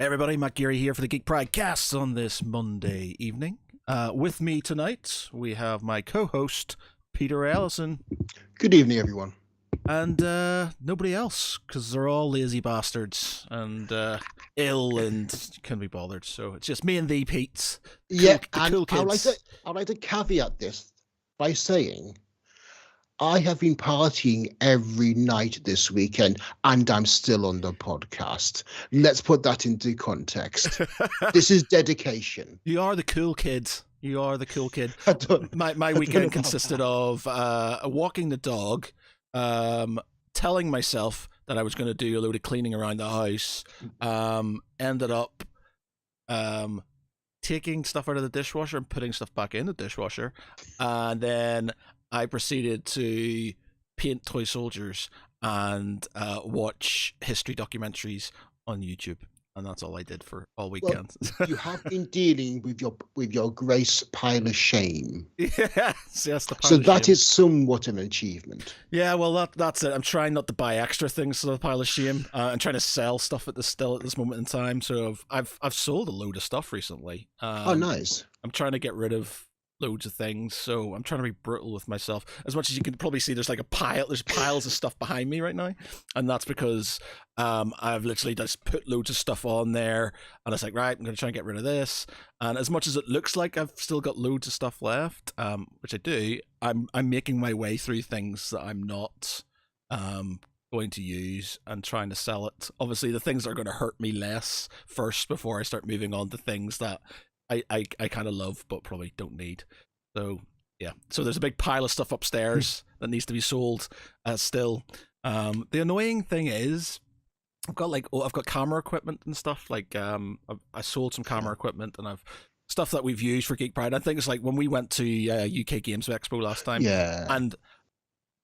Hey everybody, Matt Geary here for the Geek Pride cast on this Monday evening. With me tonight, we have my co-host, Peter Ellison. Good evening, everyone. And nobody else, because they're all lazy bastards and ill and can't be bothered. So it's just me and thee, Pete. Yeah, the and cool kids. I'd like to caveat this by saying I have been partying every night this weekend, and I'm still on the podcast. Let's put that into context. This is dedication. You are the cool kid. You are the cool kid. My know weekend about consisted that. of walking the dog, telling myself that I was going to do a load of cleaning around the house, ended up taking stuff out of the dishwasher and putting stuff back in the dishwasher, and then I proceeded to paint toy soldiers and watch history documentaries on YouTube. And that's all I did for all weekend. You have been dealing with your Grace pile of shame. Yes, the pile So of that shame. is somewhat of an achievement. Yeah, well, that's it. I'm trying not to buy extra things to the pile of shame. I'm trying to sell stuff at this moment in time. So I've sold a load of stuff recently. Oh, nice. I'm trying to get rid of loads of things, so I'm trying to be brutal with myself. As much as you can probably see, there's piles of stuff behind me right now, and that's because I've literally just put loads of stuff on there, and it's like, right, I'm going to try and get rid of this. And as much as it looks like I've still got loads of stuff left, which I do, I'm making my way through things that I'm not going to use and trying to sell it. Obviously, the things that are going to hurt me less first before I start moving on to things that I kind of love but probably don't need. So yeah, so there's a big pile of stuff upstairs that needs to be sold still. The annoying thing is I've got camera equipment and stuff. Like I sold some camera equipment, and I've stuff that we've used for Geek Pride. I think it's like when we went to UK Games Expo last time, and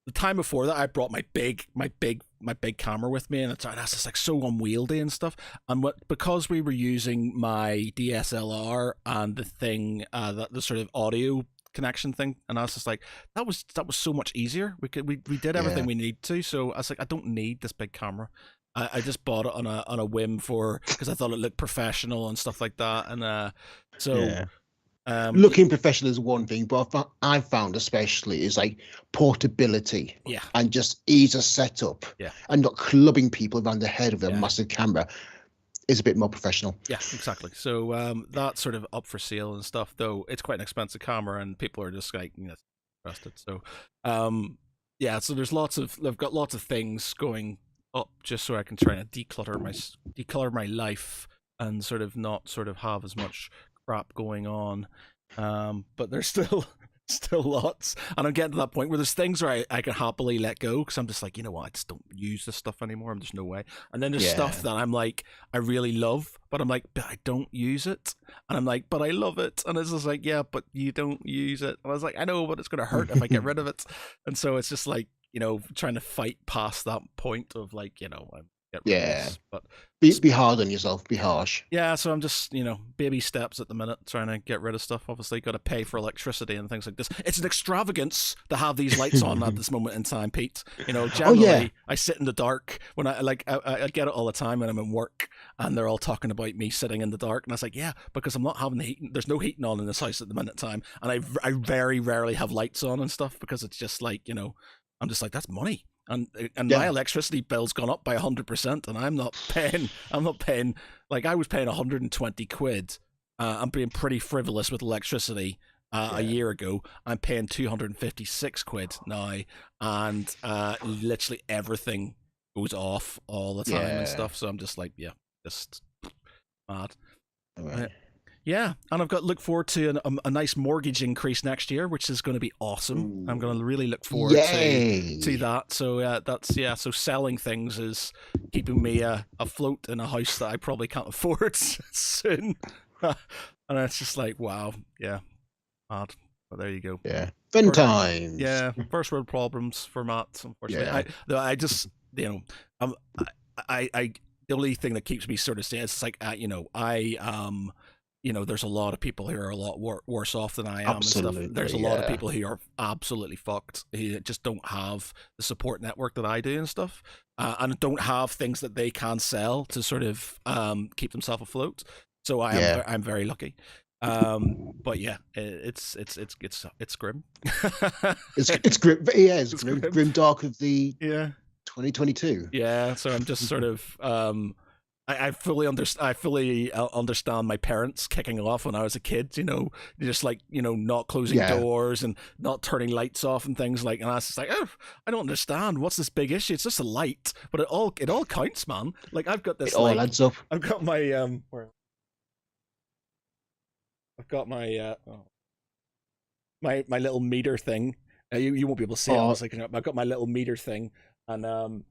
the time before that, I brought my big camera with me, and it's just like so unwieldy and stuff. And because we were using my DSLR and the thing, the sort of audio connection thing, and I was just like, that was so much easier. We did everything we need to. So I was like, I don't need this big camera. I just bought it on a whim because I thought it looked professional and stuff like that. And looking professional is one thing, but I've found especially is like portability, and just ease of setup, and not clubbing people around the head with a massive camera is a bit more professional. Yeah, exactly. So that's sort of up for sale and stuff, though it's quite an expensive camera, and people are just like, interested. So so I've got lots of things going up just so I can try and declutter my life and sort of not have as much crap going on, but there's still lots, and I'm getting to that point where there's things where I can happily let go because I'm just like, you know what, I just don't use this stuff anymore. There's no way. And then there's stuff that I'm like, I really love, but I'm like, but I don't use it, and I'm like, but I love it, and it's just like, yeah, but you don't use it. And I was like, I know, but it's gonna hurt if I get rid of it. And so it's just like, trying to fight past that point of like, I'm get rid of this. But be hard on yourself, be harsh. Yeah, so I'm just, baby steps at the minute, trying to get rid of stuff. Obviously, got to pay for electricity and things like this. It's an extravagance to have these lights on at this moment in time, Pete. Generally, I sit in the dark when I get it all the time when I'm in work, and they're all talking about me sitting in the dark, and I was like, yeah, because I'm not having the heating. There's no heating on in this house at the minute in time, and I very rarely have lights on and stuff because it's just like, I'm just like, that's money. And my electricity bill's gone up by 100%, and I'm not paying like I was paying 120 quid. I'm being pretty frivolous with electricity a year ago. I'm paying 256 quid now, and literally everything goes off all the time and stuff. So I'm just like, just mad. Yeah, and I've got look forward to a nice mortgage increase next year, which is going to be awesome. Ooh. I'm going to really look forward to that. So so selling things is keeping me afloat in a house that I probably can't afford soon. And it's just like, wow, mad. But there you go. Yeah, fun times. Yeah, first world problems for Matt. Unfortunately, I just the only thing that keeps me sort of staying is like there's a lot of people who are a lot worse off than I am and stuff. Absolutely, There's a lot of yeah. people who are absolutely fucked, who just don't have the support network that I do and stuff, and don't have things that they can sell to sort of keep themselves afloat. So Yeah. I'm very lucky. But yeah, it's grim. It's grim. Yeah, it's It's grim, grim. grim dark of the Yeah. 2022. Yeah, so I'm just sort of I fully understand my parents kicking off when I was a kid. Just like not closing Yeah. doors and not turning lights off and things like. And I was just like, oh, I don't understand. What's this big issue? It's just a light, but it all counts, man. Like I've got this. It all adds up. I've got my I've got my my little meter thing. You won't be able to see it. I was like, I've got my little meter thing, and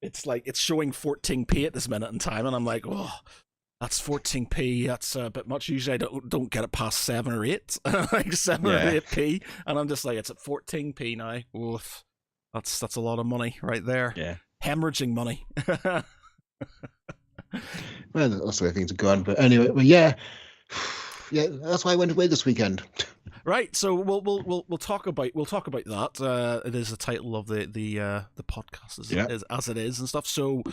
it's like it's showing 14p at this minute in time, and I'm like, oh, that's 14p. That's a bit much. Usually, I don't get it past 7 or 8, like 7 or 8p, and I'm just like, it's at 14p now. Oof, that's a lot of money right there. Yeah, hemorrhaging money. Well, that's the way things are going. But anyway, yeah, that's why I went away this weekend. Right, so we'll talk about that. It is the title of the podcast as it is and stuff. So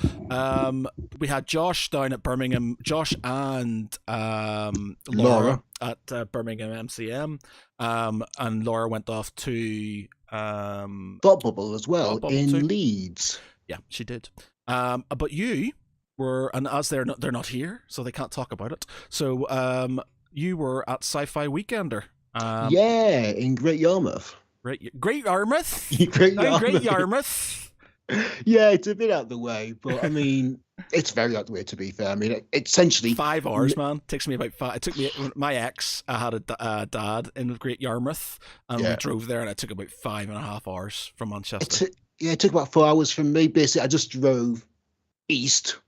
we had Josh down at Birmingham, Josh and Laura at Birmingham MCM, and Laura went off to Thought Bubble as well in Leeds. Yeah, she did. But you were, and as they're not here, so they can't talk about it. So you were at Sci-Fi Weekender. Yeah, in Great Yarmouth. Great Yarmouth? Great Yarmouth. Great Yarmouth. Yeah, it's a bit out of the way, but I mean, it's very out of the way, to be fair. I mean, essentially 5 hours, man. It takes me about 5. It took me, my ex, I had a dad in Great Yarmouth, and we drove there, and it took about 5.5 hours from Manchester. It took about 4 hours from me. Basically, I just drove east,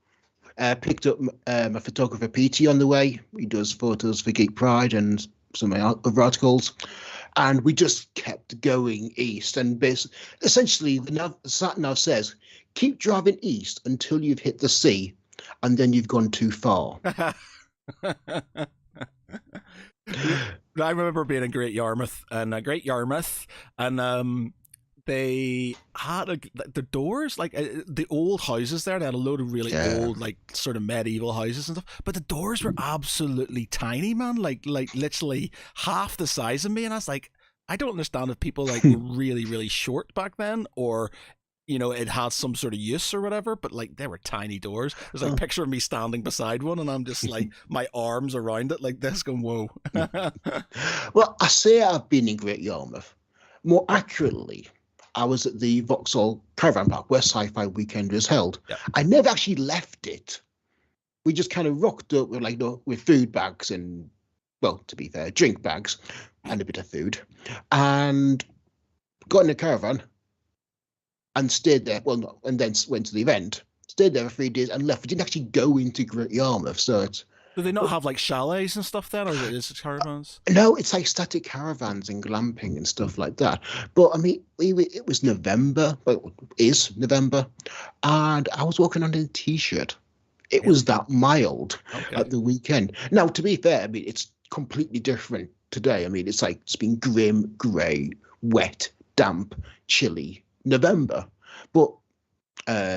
picked up my photographer PT on the way. He does photos for Geek Pride and some of my other articles, and we just kept going east. And essentially, the sat nav says, keep driving east until you've hit the sea, and then you've gone too far. I remember being in Great Yarmouth, and they had the doors, like the old houses there. They had a load of really old, like sort of medieval houses and stuff. But the doors were absolutely tiny, man. Like literally half the size of me. And I was like, I don't understand if people like were really, really short back then, or it had some sort of use or whatever. But like they were tiny doors. There's like a picture of me standing beside one, and I'm just like my arms around it like this, going whoa. Well, I say I've been in Great Yarmouth. More accurately, I was at the Vauxhall Caravan Park where Sci-Fi Weekend was held. Yep. I never actually left it. We just kind of rocked up with with food bags and, well, to be fair, drink bags and a bit of food, and got in a caravan and stayed there. Well, no, and then went to the event, stayed there for 3 days and left. We didn't actually go into Great Yarmouth, so it's. Do they not have like chalets and stuff then, or is it caravans? No, it's like static caravans and glamping and stuff like that. But I mean, it was November, well, it is November, and I was walking on in a t-shirt. It was that mild at the weekend. Now, to be fair, I mean, it's completely different today. I mean, it's like it's been grim, grey, wet, damp, chilly November. But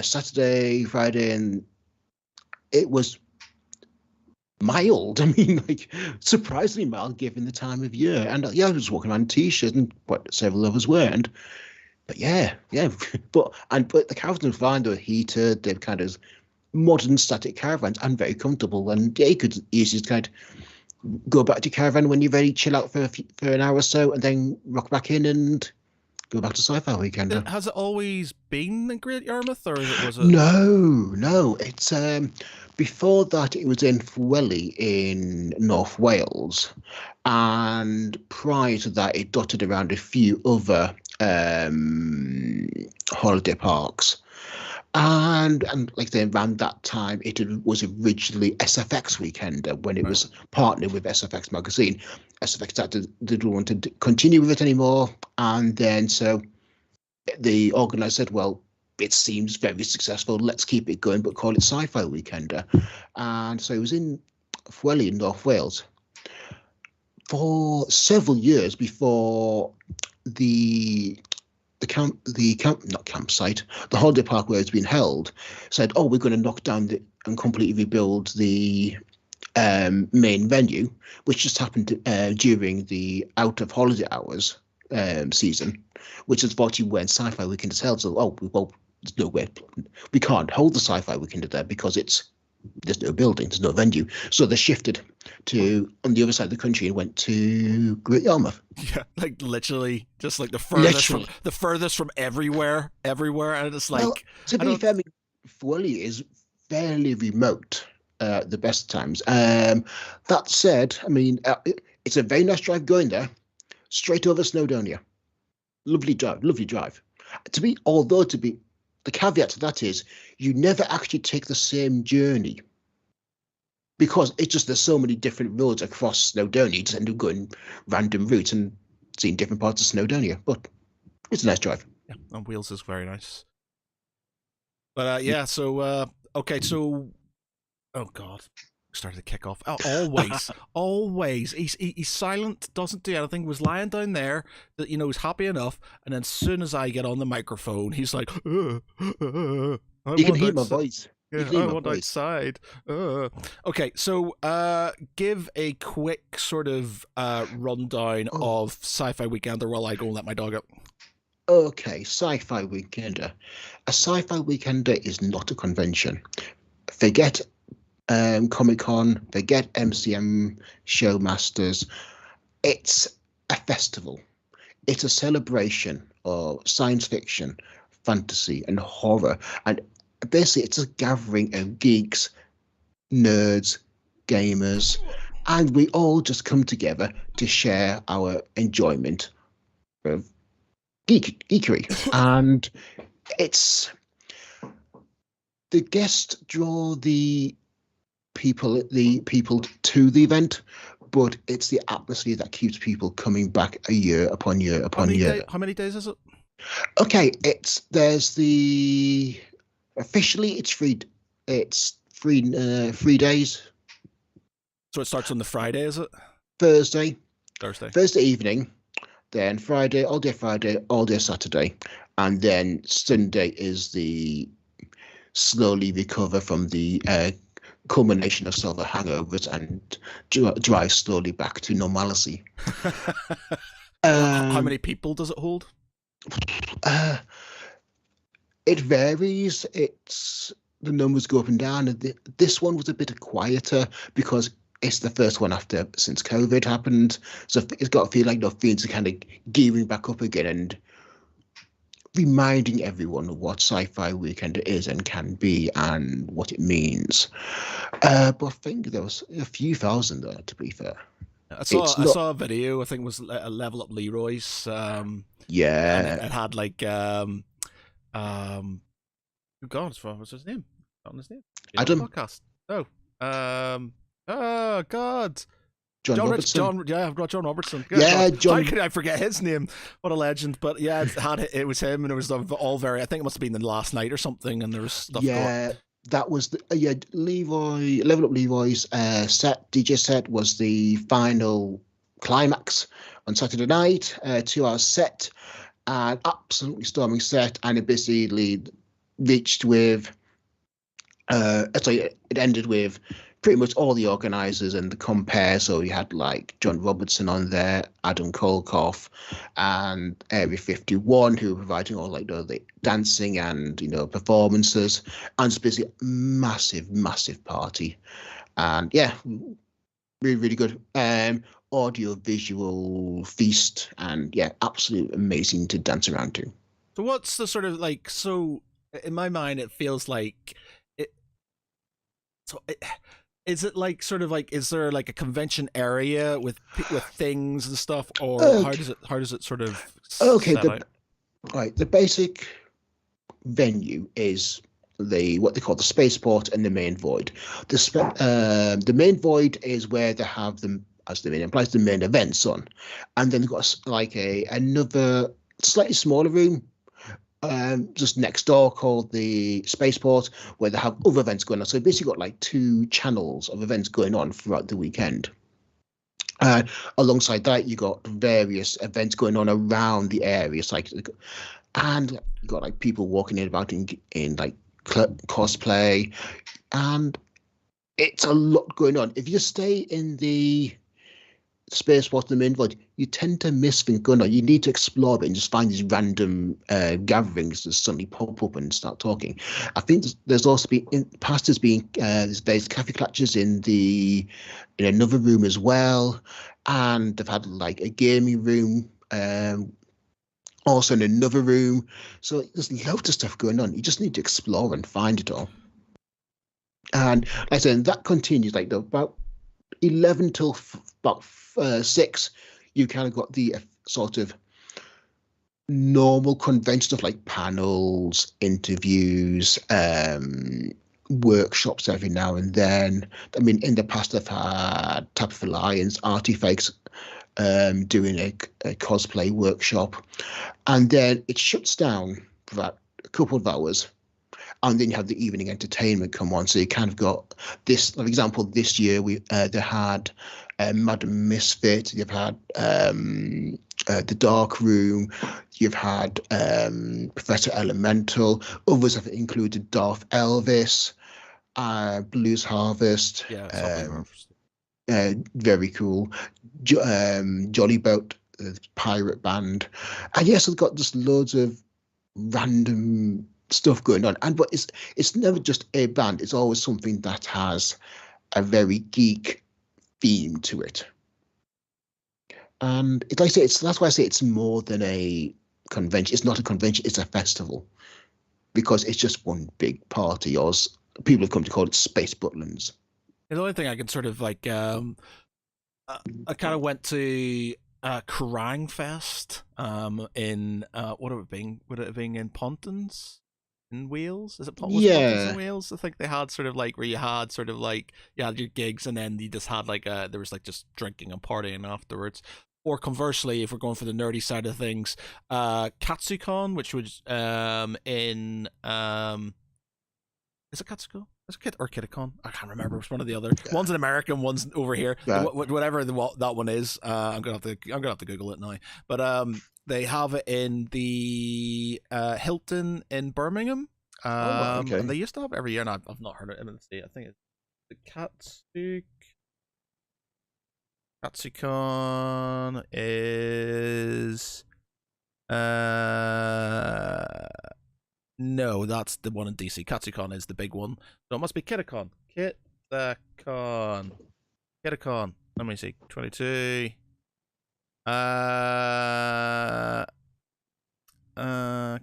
Saturday, Friday, and it was mild. I mean, like surprisingly mild given the time of year. And I was walking around in t-shirt, and what several of us were. But yeah. But the caravans were fine. They were heated. They were kind of modern static caravans and very comfortable. And yeah, you could easily kind of go back to your caravan when you're ready, chill out for an hour or so, and then rock back in and go back to Sci-Fi Weekend. Has it always been in Great Yarmouth, or was it? No. It's before that, it was in Llywelyn in North Wales, and prior to that, it dotted around a few other holiday parks. And like I say, around that time, it was originally SFX Weekender when it was partnered with SFX Magazine. SFX didn't want to continue with it anymore, and then so the organizer said, well, it seems very successful, let's keep it going, but call it Sci-Fi Weekender. And so it was in Fweli in North Wales for several years before the the holiday park where it's been held, said, "Oh, we're going to knock down and completely rebuild the main venue," which just happened during the out of holiday hours season, which is actually when Sci-Fi Weekend is held. So, well, there's no way we can't hold the Sci-Fi Weekend there because there's no building, there's no venue. So they shifted to on the other side of the country and went to Great Yarmouth. Yeah, like literally, just like the furthest from everywhere, and it's like. Well, to be fair, I mean, Fweli is fairly remote the best times. That said, I mean, it's a very nice drive going there, straight over Snowdonia. Lovely drive. The caveat to that is you never actually take the same journey because it's just there's so many different roads across Snowdonia. You just end up going random routes and seeing different parts of Snowdonia. But it's a nice drive. Yeah, on wheels is very nice. But yeah, so okay, so oh god, started to kick off. Always. He's silent, doesn't do anything. Was lying down there, that he's happy enough, and then as soon as I get on the microphone, he's like, you can hear my voice. Yeah, I want outside. Okay, so give a quick sort of rundown of Sci-Fi Weekender while I go and let my dog out. Okay, Sci-Fi Weekender. A Sci-Fi Weekender is not a convention. Forget Comic-Con, forget MCM Showmasters. It's a festival. It's a celebration of science fiction, fantasy, and horror. And basically, it's a gathering of geeks, nerds, gamers, and we all just come together to share our enjoyment of geekery. And it's the guests draw the people to the event, but it's the atmosphere that keeps people coming back year upon year upon year. How many days is it? Okay, officially it's 3 days. So it starts on the Friday, is it? Thursday evening, then Friday, all day Saturday, and then Sunday is the slowly recover from the culmination of silver hangovers and drive slowly back to normalcy. How many people does it hold? It varies. The numbers go up and down. This one was a bit quieter because it's the first one since COVID happened. So it's got to feel like things are kind of gearing back up again and reminding everyone of what Sci-Fi Weekend is and can be and what it means. But I think there was a few thousand there, to be fair. I saw a video. I think it was a Level Up Leroy's. Yeah. And it had like oh God, what's his name? Not his name. Adam. Podcast. Oh God. John Robertson. I've got John Robertson. Yeah, John. How could I forget his name? What a legend! But yeah, it was him, and it was all very. I think it must have been the last night or something, and there was stuff. Yeah, that was Level Up Leroy's DJ set was the final climax on Saturday night. 2 hours set, an absolutely storming set, and it basically reached with. It ended with pretty much all the organisers and the compare. So you had like John Robertson on there, Adam Kolkoff, and Area 51, who were providing all like the dancing and performances, and it's basically a massive party. And yeah, really, really good. Audio visual feast, and yeah, absolutely amazing to dance around to. So what's the sort of like? So in my mind, it feels like it. So is it like sort of like? Is there like a convention area with things and stuff, or how does it sort of? Okay, the basic venue is what they call the spaceport and the main void. The main void is where they have them, as the name implies, the main events on, and then they've got like another slightly smaller room just next door called the Spaceport, where they have other events going on. So basically got like 2 channels of events going on throughout the weekend. Alongside that, you got various events going on around the area. It's like, and you got like people walking in about in like cosplay, and it's a lot going on. If you stay in the Spaceport, the main void, you tend to miss things going on. You need to explore it and just find these random gatherings that suddenly pop up and start talking. I think there's also been in past there's various cafe clutches in another room as well, and they've had like a gaming room also in another room. So there's loads of stuff going on. You just need to explore and find it all. And like I said, that continues like about 11 till about 6. You kind of got the sort of normal convention stuff like panels, interviews, workshops every now and then. I mean, in the past, I've had Tap of Alliance, Artifacts doing a cosplay workshop, and then it shuts down for about a couple of hours. And then you have the evening entertainment come on. So you kind of got this, for example, this year they had Madam Misfit, you've had The Dark Room, you've had Professor Elemental, others have included Darth Elvis, Blues Harvest. Yeah, very cool. Jolly Boat, pirate band. And yes, I've got just loads of random stuff going on, but it's never just a band. It's always something that has a very geek theme to it. And like I say, that's why I say it's more than a convention. It's not a convention, it's a festival, because it's just one big party, or people have come to call it Space Butlins. The only thing I can sort of like I kind of went to Kerrang Fest in what would it have been in Pontins in Wales? Is it Pontins in Wales? I think they had sort of like where you had sort of like you had your gigs and then you just had like there was like just drinking and partying afterwards. Or conversely, if we're going for the nerdy side of things, Katsucon, which was in is it Katsuko? Is it Kit or Kitakon? I can't remember. It's one or the other. One's an American, one's over here. Yeah. Whatever that one is, I'm gonna have to Google it now. But they have it in the Hilton in Birmingham. Okay. And they used to have it every year, and I've not heard it in the state. I think it's the Katsucon is no, that's the one in DC. Katsucon is the big one. So it must be Kitakon. Kitakon. Let me see. 22.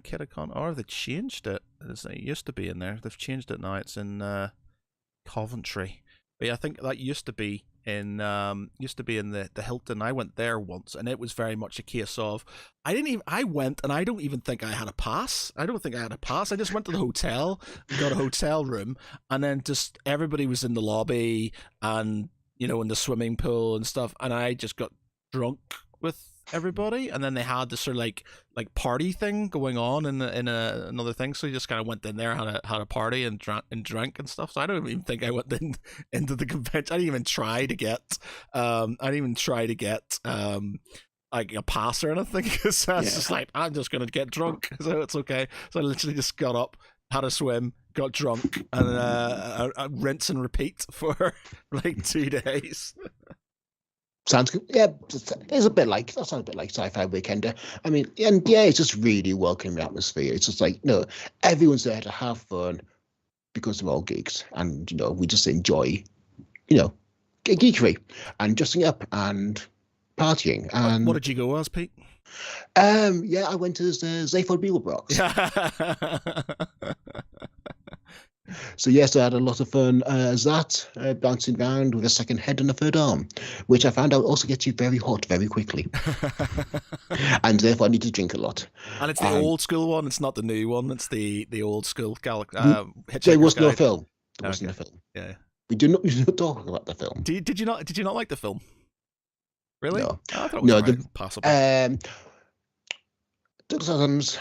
Kitakon. Or they changed it. It used to be in there. They've changed it now. It's in Coventry. But yeah, I think that used to be in the Hilton. I went there once, and it was very much a case of I went, and I don't even think I had a pass. I just went to the hotel, got a hotel room, and then just everybody was in the lobby and in the swimming pool and stuff, and I just got drunk with everybody, and then they had this sort of like party thing going on in another thing, so you just kind of went in there, had a party and drank and stuff. So I don't even think I went into the convention. I didn't even try to get like a pass or anything, because I was just like, I'm just gonna get drunk, so it's okay. So I literally just got up, had a swim, got drunk, and I rinse and repeat for like 2 days. Sounds good. Yeah, it's a bit like that. Sounds a bit like Sci-Fi Weekender. I mean, and yeah, it's just really welcoming atmosphere. It's just like everyone's there to have fun because they're all geeks, and we just enjoy, geekery and dressing up and partying. And what did you go as, Pete? Yeah, I went to Zaphod Beeblebrox. So yes, I had a lot of fun as that, bouncing around with a second head and a third arm, which I found out also gets you very hot very quickly. And therefore I need to drink a lot. And it's the old school one, it's not the new one, it's the old school there was no film. There wasn't a film. Yeah. We do not talk about the film. Did you not like the film? Really? No. I thought it was possible. Douglas Adams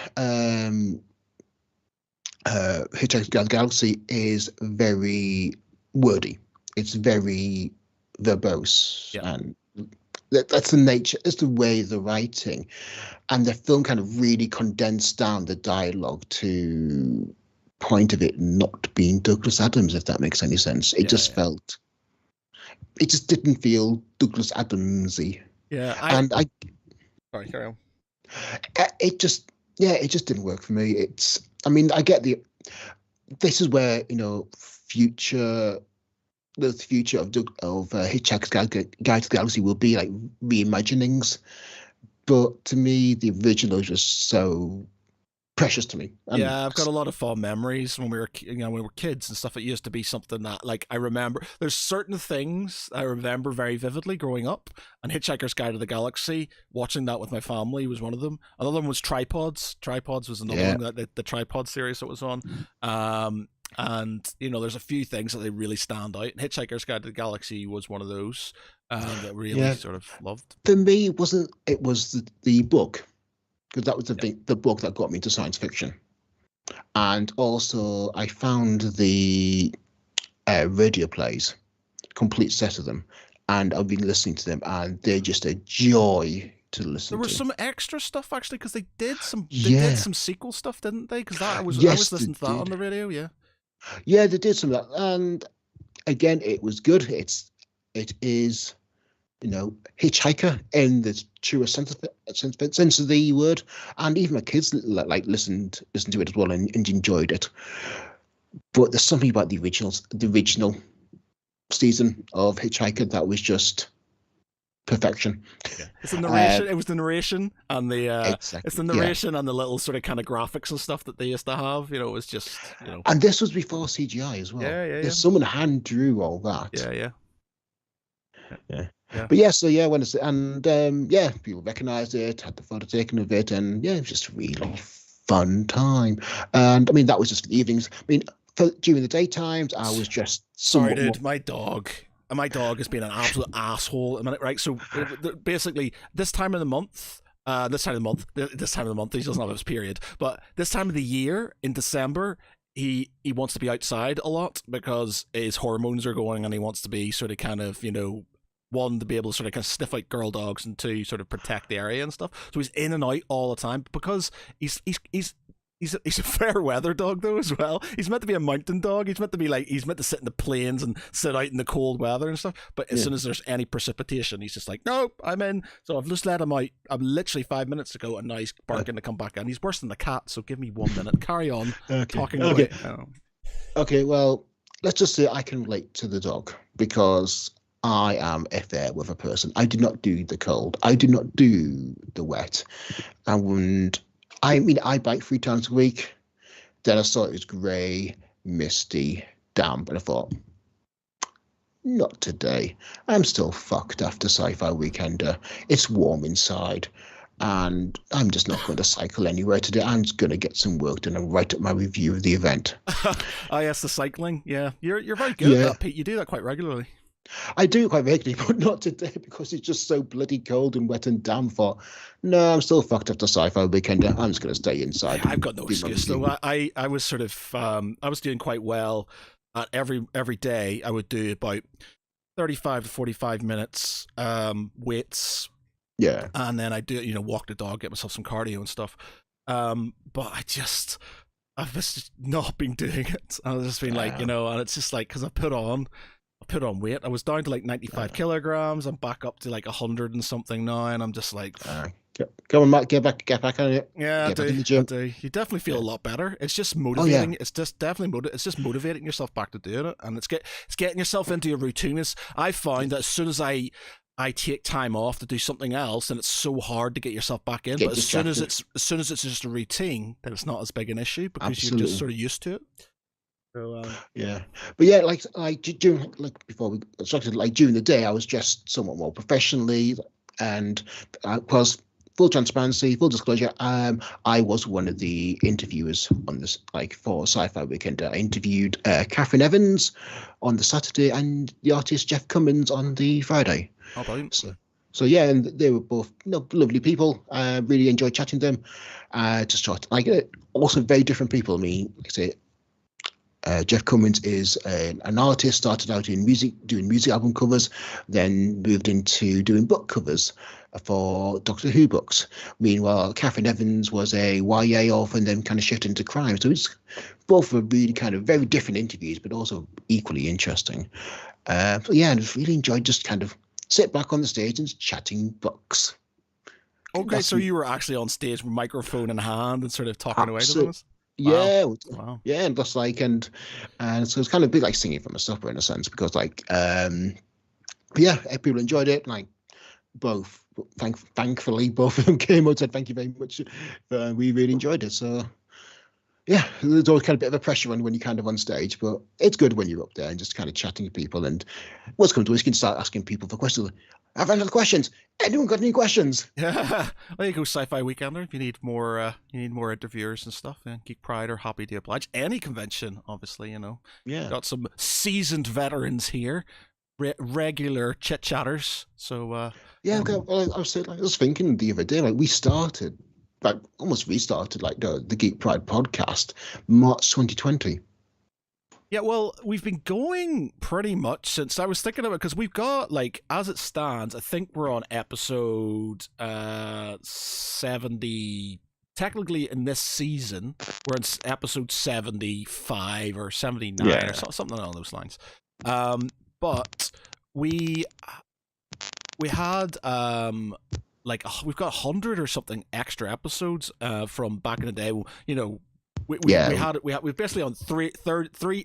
Hitchhiker's Guide to the Galaxy is very wordy. It's very verbose, Yeah. and that's the nature. It's the way of the writing, and the film kind of really condensed down the dialogue to point of it not being Douglas Adams, if that makes any sense. It just felt, it just didn't feel Douglas Adamsy, Yeah. and I Sorry, carry on. it just, yeah, it just didn't work for me. I mean, I get this is where, the future of Hitchhiker's Guide to the Galaxy will be like reimaginings, but to me the original is just so precious to me. Yeah, I've got a lot of fond memories when we were, when we were kids and stuff. It used to be something that, like, I remember. There's certain things I remember very vividly growing up, and Hitchhiker's Guide to the Galaxy, watching that with my family was one of them. Another one was Tripods. Tripods was another one, that the Tripod series that was on. And there's a few things that they really stand out. Hitchhiker's Guide to the Galaxy was one of those that really sort of loved. For me, it was the book, because that was the book that got me into science fiction. And also I found the radio plays, complete set of them, and I've been listening to them, and they're just a joy to listen to. There was some extra stuff actually, because they did some sequel stuff, didn't they? Because I was listening to that on the radio. Yeah, they did some of that, and again, it was good. It is, Hitchhiker in the truest sense of the word, and even my kids like listened to it as well and enjoyed it. But there's something about the original season of Hitchhiker that was just perfection. Yeah. It's the narration. It was the narration and the exactly, it's the narration and the little sort of kind of graphics and stuff that they used to have. It was just And this was before CGI as well. Yeah. Someone hand drew all that. Yeah. But people recognized it, had the photo taken of it, and it was just a really fun time. And I mean, that was just for the evenings. I mean, during the daytimes, I was just sorry, dude. My dog has been an absolute asshole a minute, right? So basically, this time of the month, he doesn't have his period, but this time of the year in December, he wants to be outside a lot because his hormones are going, and he wants to be sort of kind of, one, to be able to sort of kind of sniff out girl dogs, and two, sort of protect the area and stuff. So he's in and out all the time because he's a fair weather dog though as well. He's meant to be a mountain dog. He's meant to sit in the plains and sit out in the cold weather and stuff. But as soon as there's any precipitation, he's just like, nope, I'm in. So I've just let him out. I'm literally 5 minutes ago, and now he's barking to come back in. He's worse than the cat. So give me 1 minute. Carry on talking about it. Okay, well, let's just say I can relate to the dog because I am a fair weather person. I did not do the cold. I did not do the wet. And I mean, I bike 3 times a week. Then I saw it was grey, misty, damp, and I thought, not today. I'm still fucked after Sci-Fi Weekender. It's warm inside, and I'm just not going to cycle anywhere today. I'm just going to get some work done and write up my review of the event. Yes, the cycling. Yeah, you're very good at that, Pete. You do that quite regularly. I do quite regularly, but not today because it's just so bloody cold and wet and damp. For no, I'm still fucked after Sci-Fi Weekend. I'm just going to stay inside. I've got no excuse though. I was sort of I was doing quite well at every day. I would do about 35 to 45 minutes weights. Yeah, and then I do walk the dog, get myself some cardio and stuff. But I've just not been doing it. I've just been like, and it's just like because I put on weight. I was down to like 95 kilograms. I'm back up to like 100 and something now, and I'm just like, come on, Matt, get back on it. Yeah, I do. You definitely feel a lot better. It's just motivating. It's just definitely it's just motivating yourself back to doing it, and it's getting yourself into a routine. I find that as soon as I take time off to do something else, and it's so hard to get yourself back in. But as soon as it's just a routine, then it's not as big an issue because you're just sort of used to it. So, but yeah, like during before we started, like during the day, I was just somewhat more professionally, and was full transparency, full disclosure. I was one of the interviewers on this, like for Sci-Fi Weekend. I interviewed Catherine Evans on the Saturday and the artist Jeff Cummins on the Friday. Oh, brilliant! So yeah, and they were both lovely people. Really enjoyed chatting to them. Just thought like also very different people. I mean, like I say, Jeff Cummins is an artist, started out in music, doing music album covers, then moved into doing book covers for Doctor Who books. Meanwhile, Catherine Evans was a YA author and then kind of shifted into crime. So it's both were really kind of very different interviews, but also equally interesting. But yeah, I just really enjoyed just kind of sit back on the stage and chatting books. Okay, so you were actually on stage with microphone in hand and sort of talking away to them? Yeah, wow. Yeah, and just like and so it's kind of a bit like singing from a supper in a sense, because like yeah, people enjoyed it. Like both, thankfully, both of them came out and said thank you very much. We really enjoyed it. So yeah, there's always kind of a bit of a pressure when you're kind of on stage, but it's good when you're up there and just kind of chatting to people. And what's come to us, you can start asking people for questions. I've run out of questions. Anyone got any questions? Yeah, there you go, Sci-Fi Weekender. If you need more interviewers and stuff, Geek Pride are happy to oblige. Any convention, obviously, Yeah, got some seasoned veterans here, regular chit chatters. So yeah. Okay, well, I was thinking the other day, like we started, like almost restarted, like the Geek Pride podcast, March 2020. Yeah, well, we've been going pretty much since I was thinking of it, because we've got, like, as it stands, I think we're on episode 70. Technically, in this season, we're in episode 75 or 79 or something along those lines. But we had like we've got 100 or something extra episodes from back in the day. We've basically on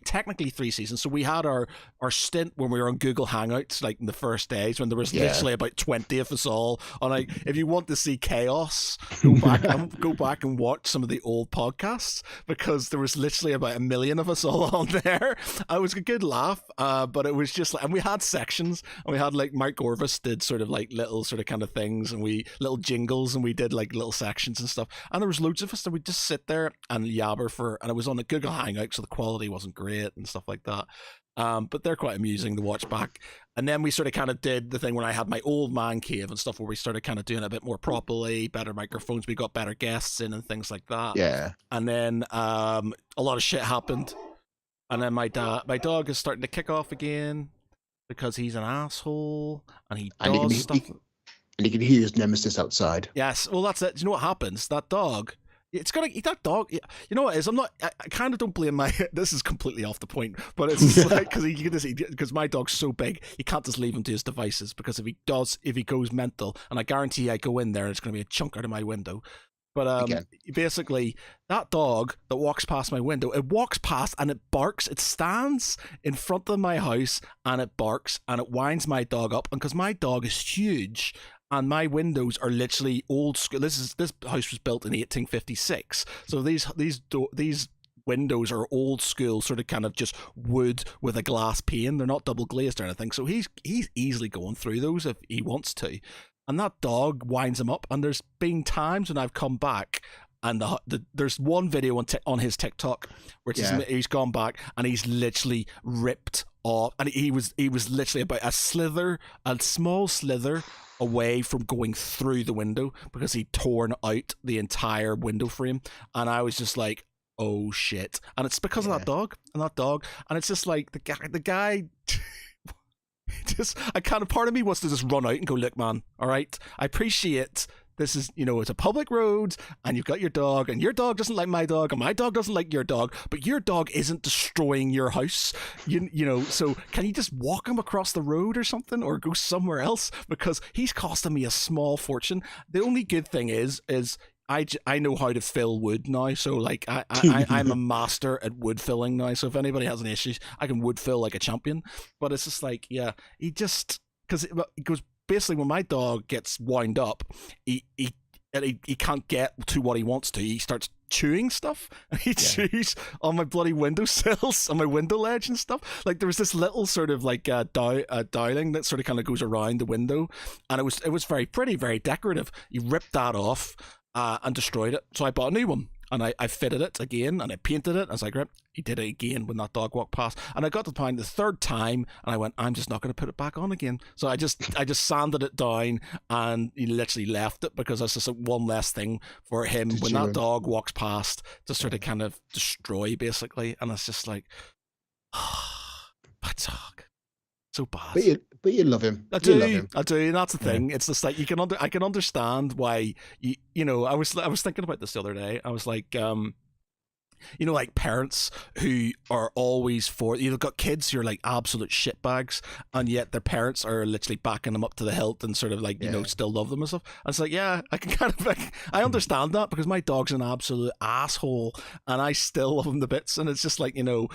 technically three seasons. So we had our stint when we were on Google Hangouts, like in the first days when there was literally about 20 of us all. On like, if you want to see chaos, go back and watch some of the old podcasts, because there was literally about 1 million of us all on there. It was a good laugh, but it was just like, and we had sections, and we had like Mike Orvis did sort of like little sort of kind of things, and we little jingles, and we did like little sections and stuff. And there was loads of us that would just sit there and and it was on the Google Hangout, so the quality wasn't great and stuff like that. But they're quite amusing to watch back. And then we sort of kind of did the thing when I had my old man cave and stuff, where we started kind of doing it a bit more properly, better microphones, we got better guests in and things like that. Yeah. And then a lot of shit happened. And then my dog is starting to kick off again because he's an asshole and he does stuff. And he can hear his nemesis outside. Yes, well that's it. Do you know what happens? That dog, it's gonna eat that dog. You know what it is? I kind of don't blame my. This is completely off the point, but it's just like because my dog's so big, you can't just leave him to his devices, because if he goes mental, and I guarantee I go in there, and it's gonna be a chunk out of my window. But basically, that dog that walks past my window, it walks past and it barks. It stands in front of my house and it barks and it winds my dog up, and because my dog is huge. And my windows are literally old school. This house was built in 1856, so these windows are old school, sort of kind of just wood with a glass pane. They're not double glazed or anything, so he's easily going through those if he wants to. And that dog winds him up. And there's been times when I've come back, and there's one video on his TikTok where he's gone back and he's literally ripped off, and he was literally about a small slither away from going through the window, because he'd torn out the entire window frame. And I was just like, oh shit. And it's because of that dog. And it's just like the guy just, part of me wants to just run out and go, look man, all right, I appreciate this is, it's a public road, and you've got your dog, and your dog doesn't like my dog, and my dog doesn't like your dog, but your dog isn't destroying your house. So can you just walk him across the road or something, or go somewhere else? Because he's costing me a small fortune. The only good thing is I know how to fill wood now, so like I'm a master at wood filling now. So if anybody has any issues, I can wood fill like a champion. But it's just like, because it goes. Basically, when my dog gets wound up, he can't get to what he wants to. He starts chewing stuff, and he chews on my bloody windowsills, on my window ledge and stuff. Like, there was this little sort of like dialing that sort of kind of goes around the window, and it was very pretty, very decorative. He ripped that off and destroyed it. So I bought a new one. and I fitted it again, and I painted it. I was like, right, he did it again when that dog walked past, and I got to the point the third time, and I went, I'm just not going to put it back on again. So I just sanded it down, and he literally left it because that's just one less thing for him when that dog walks past to sort of kind of destroy, basically. And it's just like, bad dog, so bad. But you love him. I do. And that's the thing. It's just like I can understand why you know. I was thinking about this the other day. I was like, you know, like parents who are always you've got kids who are like absolute shitbags, and yet their parents are literally backing them up to the hilt and sort of like, you know, still love them and stuff. And it's like, yeah, I can kind of like, I understand that because my dog's an absolute asshole and I still love him to bits. And it's just like, you know,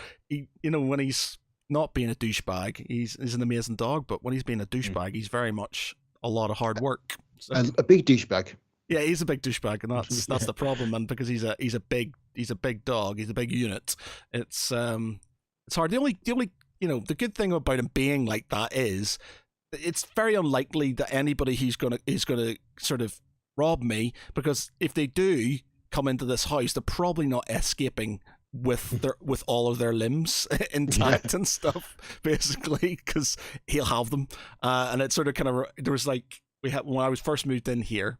when he's not being a douchebag, he's an amazing dog, but when he's being a douchebag, he's very much a lot of hard work. So, a big douchebag. Yeah, he's a big douchebag, and that's the problem. And because he's a big dog, he's a big unit. It's hard. The only you know, the good thing about him being like that is it's very unlikely that anybody is gonna sort of rob me, because if they do come into this house, they're probably not escaping with all of their limbs intact and stuff, basically, because he'll have them. And it sort of kind of, there was like, when I was first moved in here,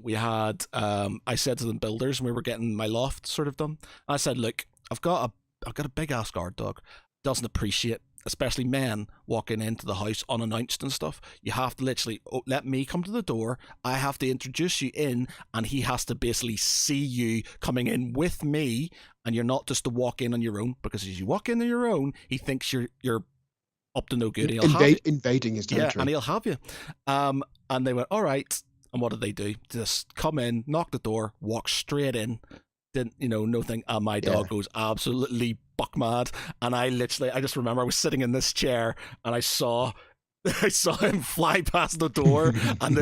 we had I said to the builders when we were getting my loft sort of done, I said, look, I've got a big ass guard dog, doesn't appreciate, especially men walking into the house unannounced and stuff. You have to literally let me come to the door, I have to introduce you in, and he has to basically see you coming in with me, and you're not just to walk in on your own, because as you walk in on your own, he thinks you're up to no good. Invading his territory. Yeah, and he'll have you. And they went, all right. And what did they do? Just come in, knock the door, walk straight in. Didn't, you know, nothing. And my dog goes absolutely buck mad. And I just remember I was sitting in this chair and I saw him fly past the door and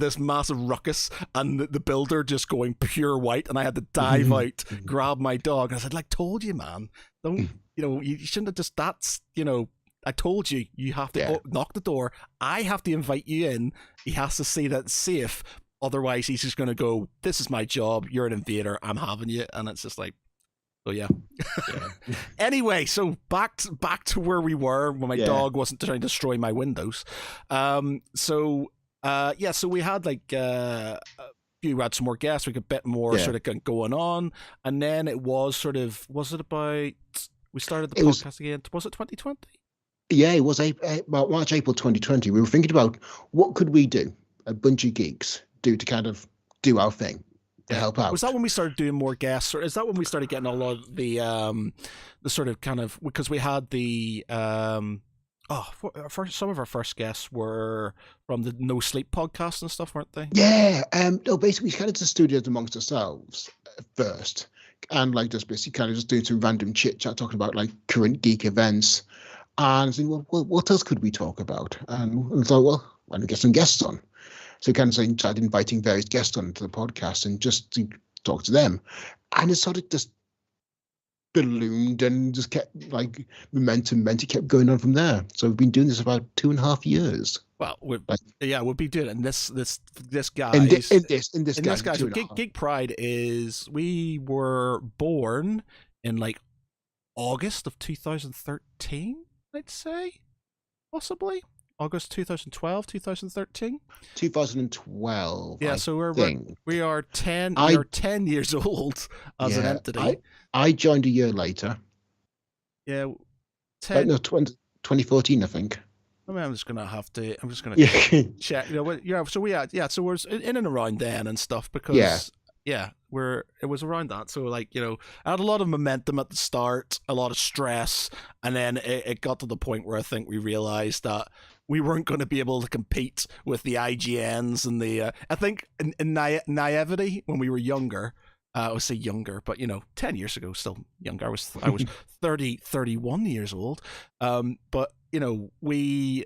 this massive ruckus, and the builder just going pure white, and I had to dive out, grab my dog, and I said, like, told you, man, don't, you know, you shouldn't have just, that's, you know, I told you, you have to knock the door. I have to invite you in. He has to see that it's safe. Otherwise, he's just going to go, this is my job. You're an invader. I'm having you. And it's just like, oh, yeah. Anyway, so back to where we were when my dog wasn't trying to destroy my windows. So we had like, you had some more guests. We got a bit more sort of going on. And then it was sort of, was it about, we started the podcast again. Was it 2020? Yeah, it was about March, April 2020. We were thinking about what could we do, a bunch of geeks, do to kind of do our thing to help out. Was that when we started doing more guests, or is that when we started getting a lot of the sort of kind of, because we had the some of our first guests were from the No Sleep podcast and stuff, weren't they? Yeah. No, basically we kind of just studied amongst ourselves first, and like just basically kind of just doing some random chit chat, talking about like current geek events. And saying, well, what else could we talk about? And I thought, well, why don't we get some guests on? So kind of started inviting various guests onto the podcast and just to talk to them. And it sort of just ballooned and just kept like momentum kept going on from there. So we've been doing this about 2.5 years. Well, we'll be doing it. And this guy in this guy. So Geek Pride is, we were born in like August of 2013. I'd say, possibly August 2012, 2013. 2012. Yeah, so we are 10 years old as an entity. I joined a year later. Yeah, 2014, I think. I mean, I'm just gonna check. You know, so so we're in and around then and stuff, because it was around that. So like, you know, I had a lot of momentum at the start, a lot of stress, and then it got to the point where I think we realized that we weren't going to be able to compete with the IGNs and the I think in naivety when we were younger, I would say younger, but you know, 10 years ago, still younger. I was 31 years old. But you know, we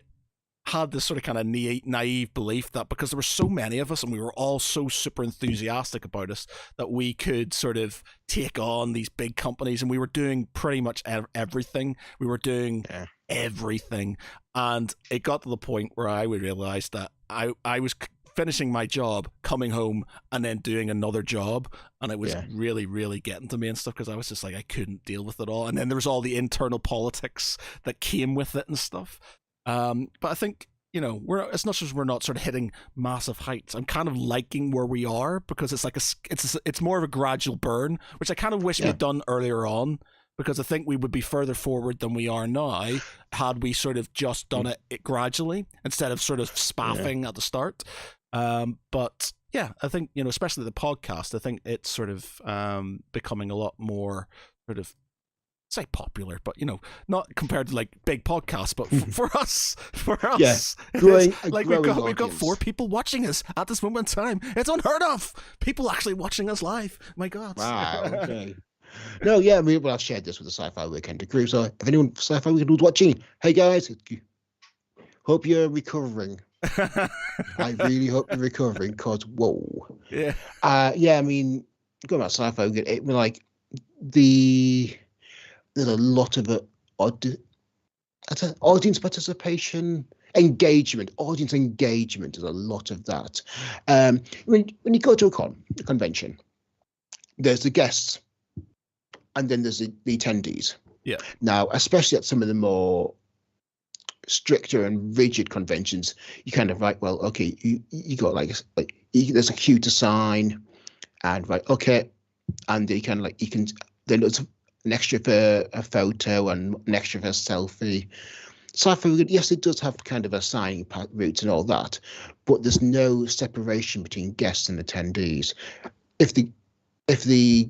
had this sort of kind of naive belief that because there were so many of us and we were all so super enthusiastic about us, that we could sort of take on these big companies, and we were doing pretty much everything. We were doing everything. And it got to the point where I would realize that I was finishing my job, coming home, and then doing another job, and it was really, really getting to me and stuff because I was just like I couldn't deal with it all, and then there was all the internal politics that came with it and stuff. But I think it's not just we're not sort of hitting massive heights. I'm kind of liking where we are because it's like it's more of a gradual burn, which I kind of wish we'd done earlier on. Because I think we would be further forward than we are now had we sort of just done it gradually instead of sort of spaffing at the start. But yeah, I think, especially the podcast, I think it's sort of becoming a lot more sort of, say popular, but not compared to like big podcasts, but for us, like we've got 4 people watching us at this moment in time. It's unheard of. People actually watching us live. My God. Wow. Okay. No, yeah, I've shared this with the Sci-Fi Weekend group. So if anyone Sci-Fi Weekend was watching, hey guys, hope you're recovering. I really hope you're recovering because whoa. Yeah. Yeah, I mean, going about Sci-Fi Weekend, like there's a lot of audience participation, audience engagement is a lot of that. When you go to a convention, there's the guests. And then there's the attendees. Yeah. Now, especially at some of the more stricter and rigid conventions, you kind of like, well, okay, you got there's a queue to sign, and right, okay, and you kind of like then there's an extra for a photo and an extra for a selfie. So yes, it does have kind of a signing route and all that, but there's no separation between guests and attendees. If the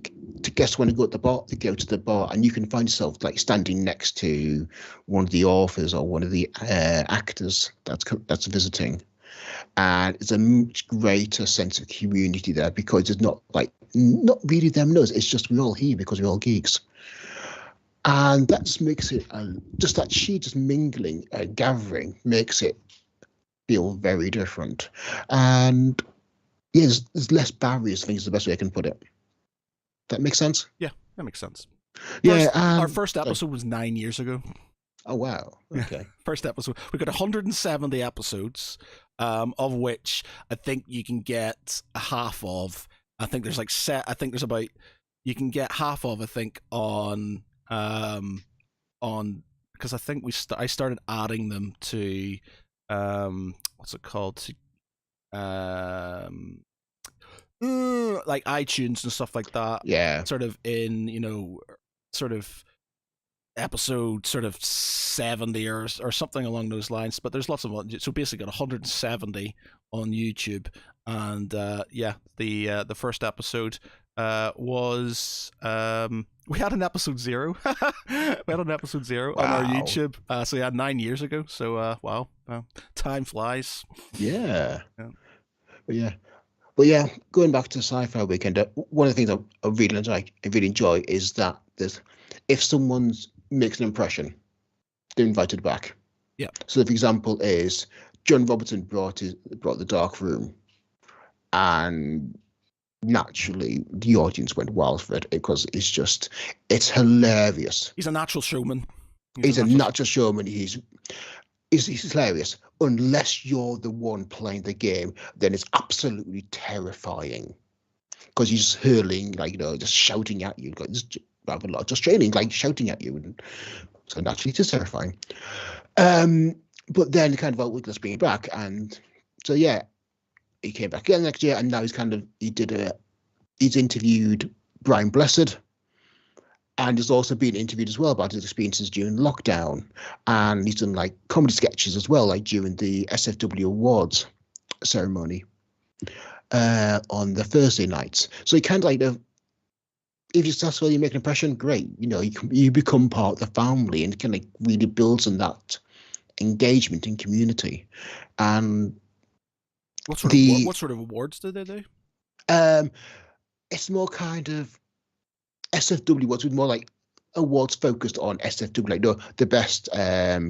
guests want to go to the bar, they go to the bar, and you can find yourself like standing next to one of the authors or one of the actors that's visiting, and it's a much greater sense of community there because it's not really them and us. It's just we're all here because we're all geeks, and that just makes it just that sheer just mingling, gathering makes it feel very different, and yeah, there's less barriers. I think is the best way I can put it. That makes sense? Yeah, that makes sense. Our first episode was 9 years ago. Oh, wow. Okay. First episode. We've got 170 episodes, of which I think you can get half of. I think there's you can get half of, I think, on because I think I started adding them to, what's it called? Like iTunes and stuff like that. Yeah. Sort of in, sort of episode sort of 70 or something along those lines. But there's lots of them. So basically got 170 on YouTube. And the first episode was we had an episode 0. We had an episode 0 on our YouTube. So yeah, 9 years ago. So wow, time flies. Yeah. But yeah, going back to Sci-Fi Weekend, one of the things I really enjoy is that if someone makes an impression, they're invited back. Yeah. So the example is John Robertson brought the Dark Room, and naturally the audience went wild for it because it's hilarious. He's a natural showman. He's a natural showman. He's hilarious. Unless you're the one playing the game, then it's absolutely terrifying because he's just hurling, just shouting at you. Rather a lot, just training, shouting at you, and so naturally it is terrifying. But then kind of let's bring it back, and so yeah, he came back again next year, and now he's interviewed Brian Blessed. And he's also been interviewed as well about his experiences during lockdown. And he's done comedy sketches as well, during the SFW Awards ceremony on the Thursday nights. So he kind of if you're successful, you make an impression, great. You become part of the family, and it kind of really builds on that engagement in community. And what sort of awards do they do? It's more kind of SFW awards, with more awards focused on SFW, the best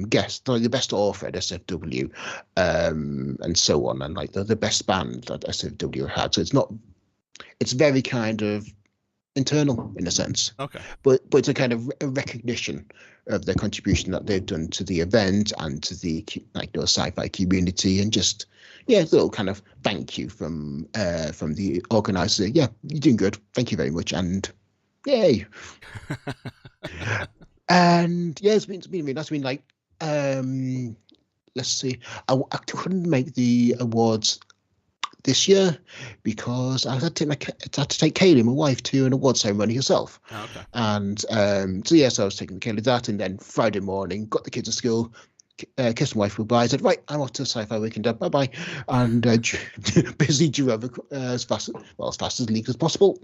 guest, the best author at SFW, and so on, and the best band that SFW had. So it's very kind of internal in a sense. Okay. But it's a kind of a recognition of the contribution that they've done to the event and to the sci-fi community, and just yeah, it's a little kind of thank you from the organizer. Yeah, you're doing good. Thank you very much. And yay. And yeah, it's been that's been like let's see. I couldn't make the awards this year because I had to take Kaylee, my wife, to an award ceremony herself. Oh, okay. And so yes, I was taking Kaylee that, and then Friday morning, got the kids to school, kissed my wife goodbye, said, right, I'm off to Sci-Fi Weekend, bye bye, and busy drew over as fast as league as possible,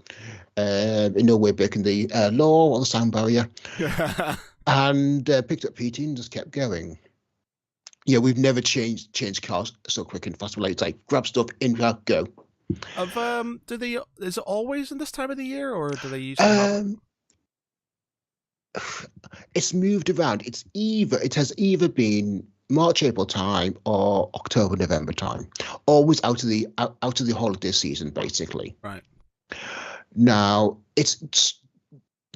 in no way breaking the law or the sound barrier, and picked up PT and just kept going. Yeah, we've never changed cars so quick and fast. It's like grab stuff, in car, go. Is it always in this time of the year, or do they usually have it? It's moved around. It has either been March, April time or October, November time. Always out of the holiday season, basically. Right. Now it's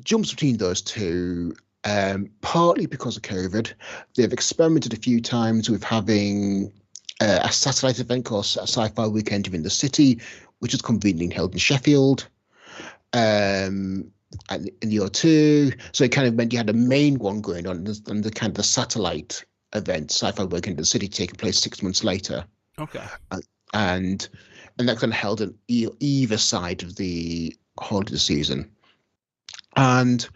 jumps between those two. Partly because of COVID, they've experimented a few times with having a satellite event called Sci-Fi Weekend in the City, which is conveniently held in Sheffield. In the year two, so it kind of meant you had a main one going on, and the kind of the satellite event, Sci-Fi Weekend in the City, taking place 6 months later. Okay. And that kind of held on either side of the holiday season, and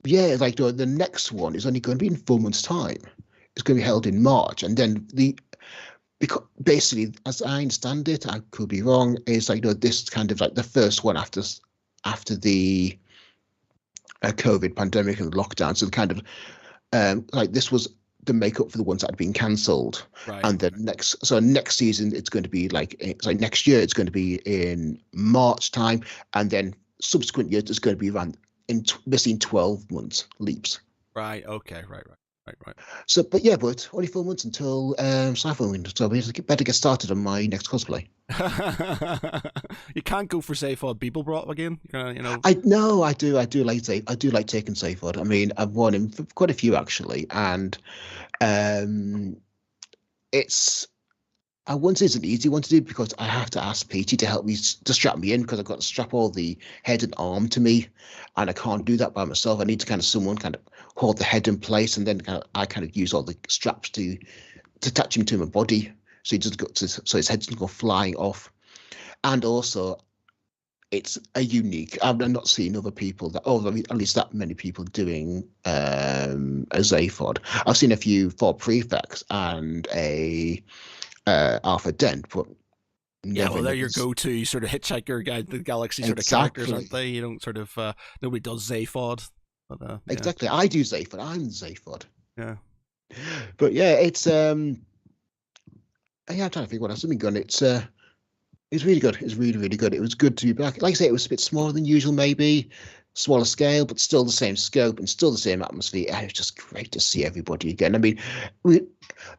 yeah, like the next one is only going to be in 4 months' time. It's going to be held in March, and then because basically, as I understand it, I could be wrong. Is like this is kind of like the first one after the COVID pandemic and lockdown. So the kind of like this was the makeup for the ones that had been cancelled, Right. and then next season it's going to be next year it's going to be in March time, and then subsequent years it's going to be around missing 12 months leaps. Right. Okay. Right. So, but only 4 months until Sci-Fi Winter, so I better get started on my next cosplay. You can't go for Zaphod Beeblebroth again. I do like taking Zaphod. I mean, I've worn him for quite a few actually, and I wouldn't say it's an easy one to do because I have to ask Peachy to help me to strap me in because I've got to strap all the head and arm to me, and I can't do that by myself. I need to kind of someone kind of hold the head in place, and then I kind of use all the straps to attach him to my body, so his head doesn't go flying off. And also, it's a unique. I've not seen other people at least that many people doing a Zaphod. I've seen a few for prefects and a Arthur Dent, but yeah, well, they're your go-to sort of Hitchhiker Guide to the Galaxy sort of characters, aren't they? You don't sort of nobody does Zaphod. But, exactly, I do Zaphod. I'm Zaphod. Yeah, but yeah, it's I'm trying to think what else has been going. It's really good. It's really, really good. It was good to be back. Like I say, it was a bit smaller than usual, maybe smaller scale, but still the same scope and still the same atmosphere. And it was just great to see everybody again. I mean,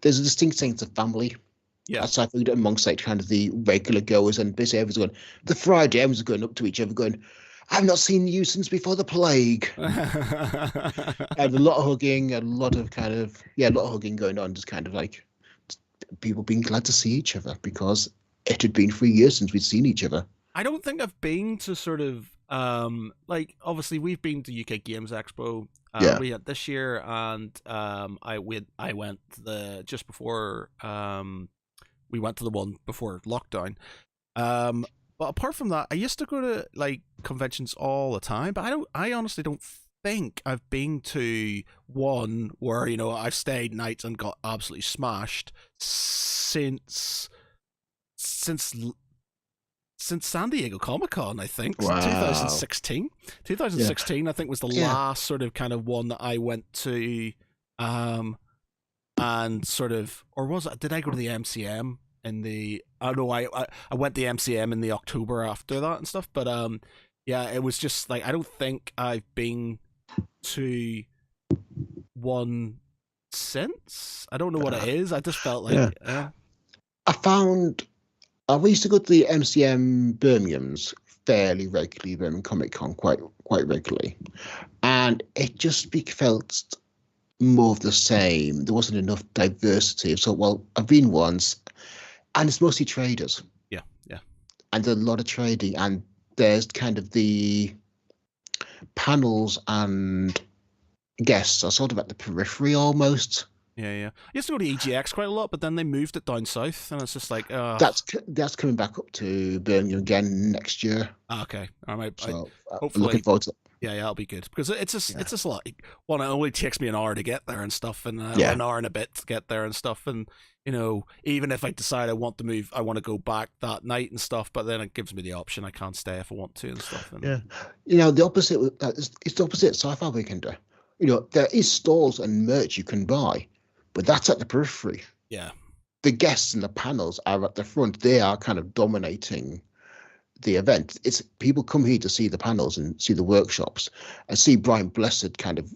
there's a distinct sense of family. yeah. Aside from amongst like kind of the regular goers, and basically everyone's going. The Friday, everyone's going up to each other, going, "I've not seen you since before the plague." And a lot of hugging, a lot of hugging going on, just kind of like people being glad to see each other because it had been 3 years since we'd seen each other. I don't think I've been to sort of like obviously we've been to UK Games Expo. We had this year, and I went just before we went to the one before lockdown. But apart from that, I used to go to like conventions all the time, but I honestly don't think I've been to one where I've stayed nights and got absolutely smashed since San Diego Comic-Con, I think. Wow. 2016 I think was the last sort of kind of one that I went to, and sort of, or was it, did I go to the MCM in the, I don't know, I went to the MCM in the October after that and stuff, but yeah, it was just like, I don't think I've been to one since. I don't know what it is. I just felt like I used to go to the MCM Birmingham's fairly regularly, Birmingham Comic Con quite regularly, and it just felt more of the same. There wasn't enough diversity. So, well, I've been once. and it's mostly traders, Yeah, yeah, and there's a lot of trading, and there's kind of the panels and guests are sort of at the periphery almost. yeah. I used to go to EGX quite a lot, but then they moved it down south, and it's just like, That's coming back up to Birmingham again next year. okay. I might, So hopefully, looking forward to yeah, that'll be good because yeah. it's just like one. It only takes me an hour to get there and stuff, and Yeah. an hour and a bit to get there and stuff, and even if I decide I want to move, I want to go back that night and stuff, but then it gives me the option. I can't stay if I want to and stuff. And Yeah. The opposite. It's the opposite Sci-Fi Weekender. There is stalls and merch you can buy, but that's at the periphery. yeah, The guests and the panels are at the front. They are kind of dominating the event. It's people come here to see the panels and see the workshops and see Brian Blessed kind of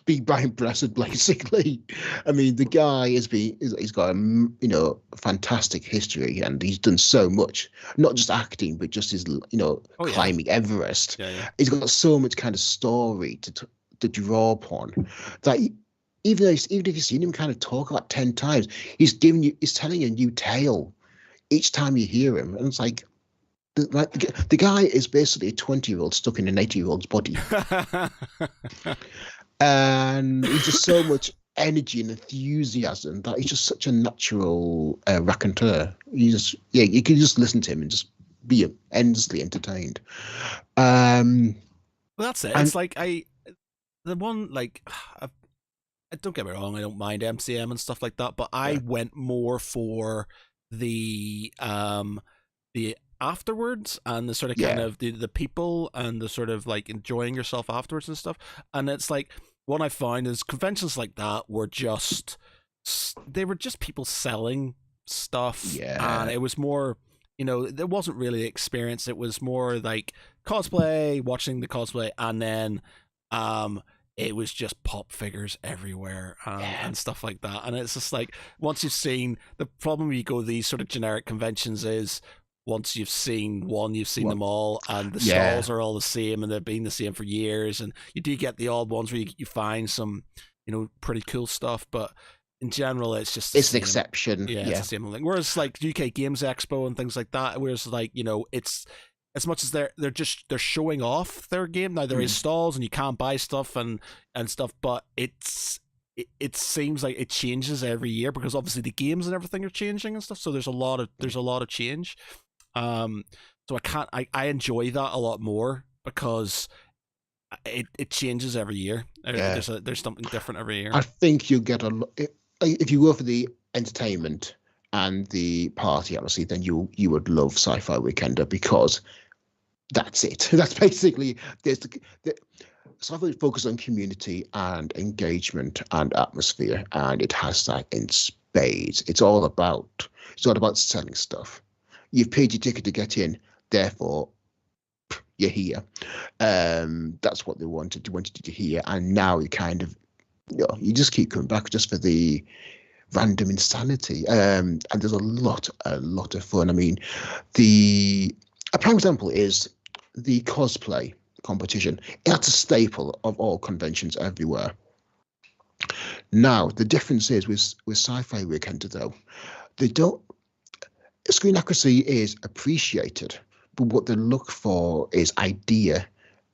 be Brian Blessed basically. I mean, the guy he's got a fantastic history, and he's done so much, not just acting but just his climbing Everest. Yeah. He's got so much kind of story to draw upon that even if you've seen him kind of talk about 10 times, he's telling a new tale each time you hear him, and it's like the guy is basically a 20-year-old stuck in an 80-year-old's body. And he's just so much energy and enthusiasm that he's just such a natural raconteur. You can just listen to him and just be endlessly entertained. Well, that's it. It's like the one like don't get me wrong, I don't mind MCM and stuff like that, but I went more for the afterwards and the sort of kind of the people and the sort of like enjoying yourself afterwards and stuff. And it's like what I found is conventions like that were just people selling stuff, and it was more there wasn't really experience. It was more like cosplay, watching the cosplay, and then it was just pop figures everywhere and stuff like that. And it's just like, once you've seen, the problem when you go to these sort of generic conventions is once you've seen one, you've seen them all, and the stalls are all the same, and they've been the same for years. And you do get the odd ones where you find some, pretty cool stuff, but in general, it's just an exception. Yeah, it's the same thing. Whereas like UK Games Expo and things like that, whereas like it's as much as they're showing off their game. Now there is stalls and you can buy stuff and stuff, but it seems like it changes every year because obviously the games and everything are changing and stuff. So there's a lot of change. So I enjoy that a lot more because it changes every year. There's something different every year. I think you'll get if you go for the entertainment and the party atmosphere, then you would love Sci-Fi Weekender because that's it. That's basically the Sci-Fi focus on community and engagement and atmosphere, and it has that in spades. It's all about selling stuff. You've paid your ticket to get in, therefore you're here. That's what they wanted. They wanted you to hear, and now you kind of you just keep coming back just for the random insanity. And there's a lot of fun. I mean, a prime example is the cosplay competition. That's a staple of all conventions everywhere. Now, the difference is with Sci-Fi Weekend, though, screen accuracy is appreciated, but what they look for is idea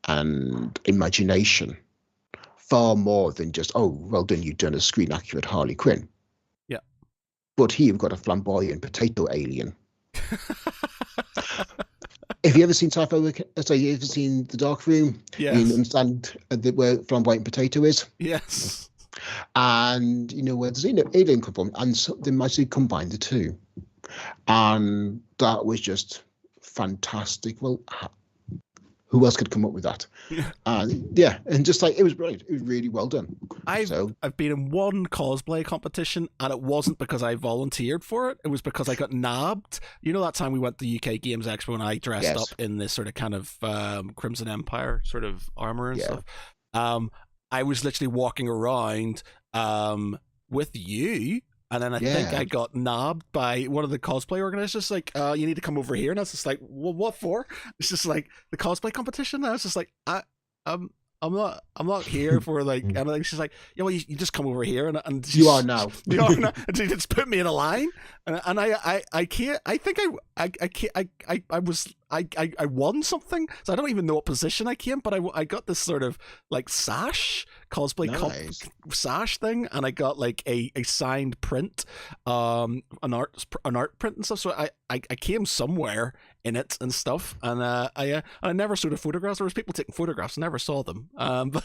and imagination, far more than just, oh, well done, you've done a screen accurate Harley Quinn. Yeah. But here you've got a flamboyant potato alien. Have you ever seen Sci-Fi Weekend? So you ever seen The Dark Room? Yes. You understand where flamboyant potato is? Yes. And where there's alien come, and so they might combine the two. And that was just fantastic. Well, who else could come up with that? And just like, it was brilliant. It was really well done. I've been in one cosplay competition, and it wasn't because I volunteered for it. It was because I got nabbed. That time we went to the UK Games Expo and I dressed up in this sort of kind of Crimson Empire sort of armor and stuff. I was literally walking around with you. And then I think I got nabbed by one of the cosplay organizers, like, you need to come over here. And I was just like, well, what for? It's just like the cosplay competition. And I was just like, I'm not here for like, and like, she's like, yeah, well, you just come over here, and You are now. you are now, and she just put me in a line, and I can't, I think I can't, I was, I won something, so I don't even know what position I came, but I got this sort of like sash cosplay Nice. sash thing, and I got like a signed print, an art print and stuff, so I came somewhere in it and stuff, and I never saw the photographs. There was people taking photographs, I never saw them. But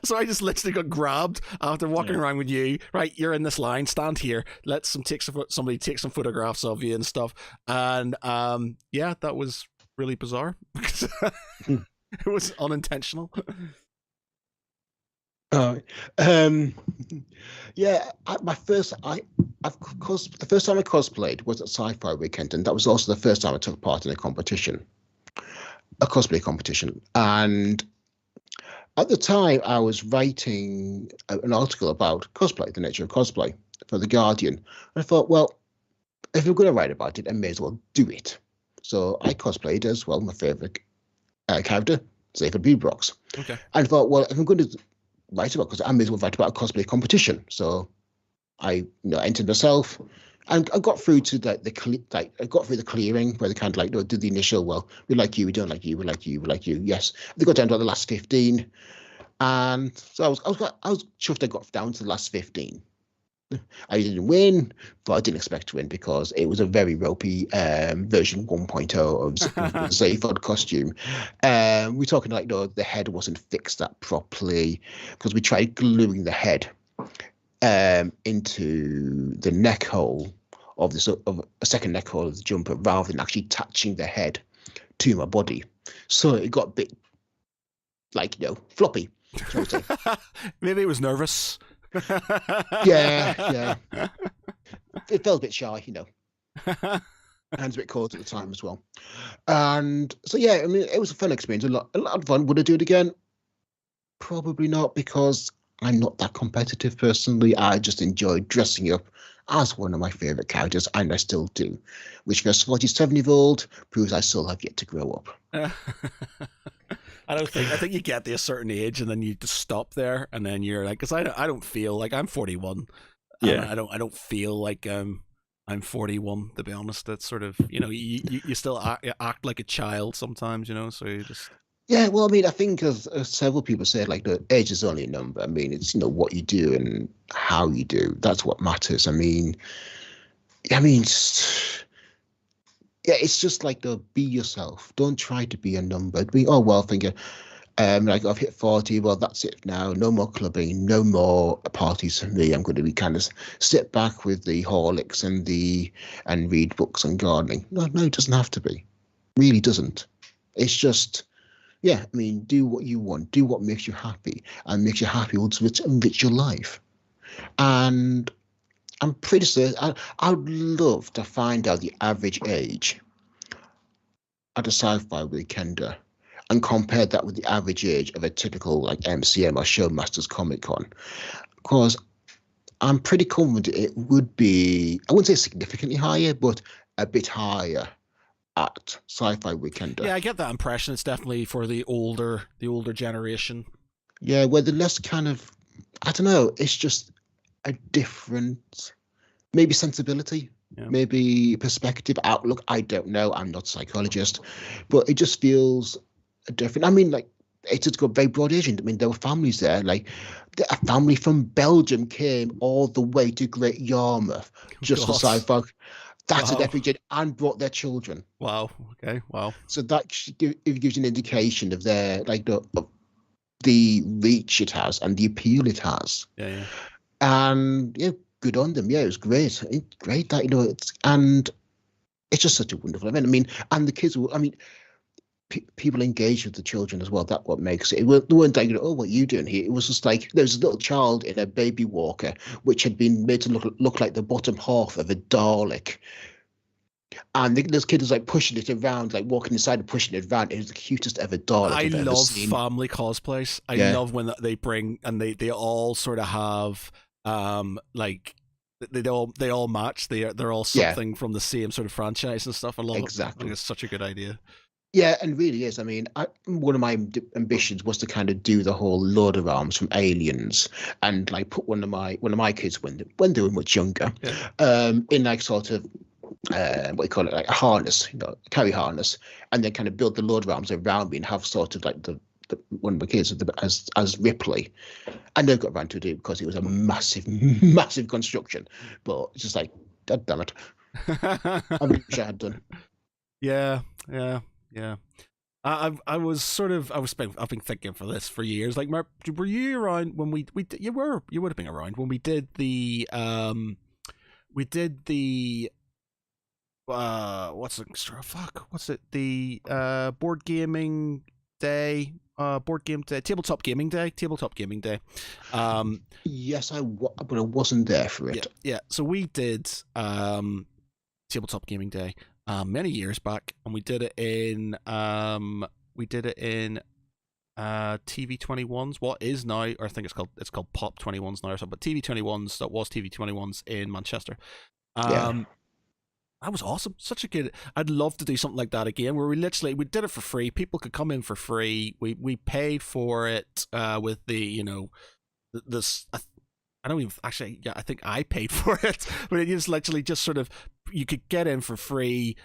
so I just literally got grabbed after walking around with you. Right, you're in this line. Stand here. Let somebody take some photographs of you and stuff. And yeah, that was really bizarre. It was unintentional. Oh, yeah. The first time I cosplayed was at Sci-Fi Weekend, and that was also the first time I took part in a competition, a cosplay competition. And at the time, I was writing an article about cosplay, the nature of cosplay, for the Guardian. And I thought, well, if we're going to write about it, I may as well do it. So I cosplayed as well my favorite character, Scifi Brox. Okay. And I thought, well, if I'm going to write about, because I may as well write about a cosplay competition. So I entered myself, and I got through to I got through the clearing where they kind of like did the initial, well, we like you, we don't like you, we like you, we like you. Yes, they got down to the last 15, and so I was chuffed I got down to the last 15. I didn't win, but I didn't expect to win because it was a very ropey version 1.0 of the Zaphod costume. We're talking like the head wasn't fixed that properly because we tried gluing the head into the neck hole of a second neck hole of the jumper rather than actually attaching the head to my body. So it got a bit like floppy. Maybe it was nervous. Yeah. It felt a bit shy, Hands a bit cold at the time as well. And so yeah, I mean, it was a fun experience, a lot of fun. Would I do it again? Probably not, because I'm not that competitive personally. I just enjoyed dressing up as one of my favorite characters, and I still do, which for a 47-year-old proves I still have yet to grow up. I think you get to a certain age and then you just stop there, and then you're like, because I don't feel like I'm 41. Yeah. I don't feel like I'm 41, to be honest. That's sort of, you still act like a child sometimes, so you just. Yeah, well, I mean, I think as several people say, like, the age is only a number. I mean, it's what you do and how you do. That's what matters. I mean, it's just like be yourself. Don't try to be a number. Thinking, like I've hit 40. Well, that's it now. No more clubbing. No more parties for me. I'm going to be kind of sit back with the Horlicks and read books and gardening. No, it doesn't have to be. Really doesn't. It's just. Yeah, I mean, do what you want, do what makes you happy, and makes you happy also to enrich your life. And I'm pretty certain I'd love to find out the average age at a sci-fi weekender and compare that with the average age of a typical like MCM or Showmasters Comic Con, because I'm pretty confident it would be, I wouldn't say significantly higher, but a bit higher at Sci-Fi Weekender. Yeah, I get that impression. It's definitely for the older generation. Yeah, where the less kind of, I don't know, it's just a different, maybe sensibility, maybe perspective, outlook. I don't know. I'm not a psychologist, but it just feels different. I mean, like, it's just got very broad age. I mean, there were families there. Like, a family from Belgium came all the way to Great Yarmouth just for Sci-Fi. That's an epic, and brought their children. Wow. Okay. Wow. So that gives you an indication of their of the reach it has and the appeal it has. Yeah. And yeah, good on them. Yeah, it was great. It's great that and it's just such a wonderful event. I mean, and the kids will. I mean, people engage with the children as well. That's what makes it. They weren't like, oh, what are you doing here? It was just like there was a little child in a baby walker, which had been made to look like the bottom half of a Dalek. And this kid was like pushing it around, like walking inside and pushing it around. It was the cutest ever Dalek I've ever seen. Family cosplays. I love when they bring, and they all sort of have like they all match. They're all something from the same sort of franchise and stuff. I love it. I think it's such a good idea. Yeah, and really is. I mean, one of my ambitions was to kind of do the whole Lord of Arms from Aliens, and like put one of my kids when they were much younger, Yeah. in like sort of what do you call it, like a harness, carry harness, and then kind of build the Lord of Arms around me and have sort of like the one of my kids as Ripley. I never got around to it because it was a massive, massive construction. But it's just like, God damn it, I wish I had done. Yeah, yeah, yeah. I've been thinking for this for years. Like, Mark, were you around when you would have been around when we did the what's it, what's it, the board gaming day, tabletop gaming day. Yes, but I wasn't there for Yeah, it. yeah. So we did tabletop gaming day many years back, and we did it in TV 21's, what is now, or I think it's called Pop 21's now or something, but TV 21's, that was TV 21's in Manchester. Yeah, That was awesome. Such a good. I'd love to do something like that again, where we did it for free. People could come in for free. We paid for it with this. I don't even actually. Yeah, I think I paid for it, but it is literally just sort of, you could get in for free.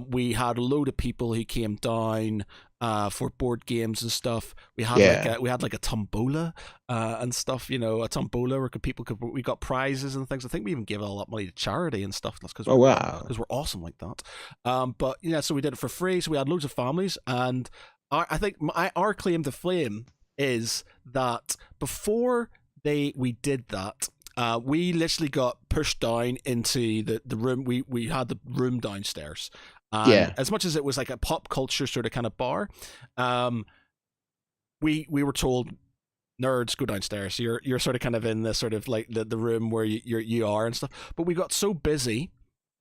We had a load of people who came down for board games and stuff. We had yeah. like a tombola and stuff. A tombola where we got prizes and things. I think we even gave all that money to charity and stuff. That's because Oh wow. we're awesome like that. But yeah, so we did it for free. So we had loads of families, and I think our claim to fame is that before we did that, we literally got pushed down into the room. We had the room downstairs, and Yeah. as much as it was like a pop culture sort of kind of bar, we were told, nerds, go downstairs. You're sort of kind of in this sort of like the room where you are and stuff. But we got so busy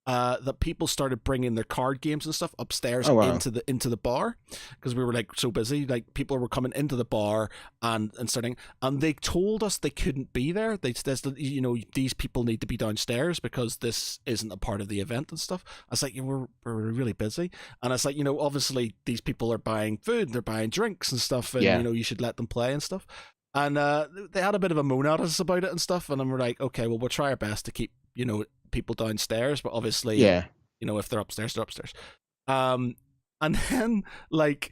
that people started bringing their card games and stuff upstairs Oh wow. into the bar, because we were like so busy. Like, people were coming into the bar and starting, and they told us they couldn't be there. These people need to be downstairs because this isn't a part of the event and stuff. I was like, we're really busy, and it's like, obviously these people are buying food, they're buying drinks and stuff, and Yeah. you should let them play and stuff. And they had a bit of a moan at us about it and stuff, and then we're like, okay, well, we'll try our best to keep people downstairs, but obviously, Yeah. if they're upstairs, they're upstairs. And then, like,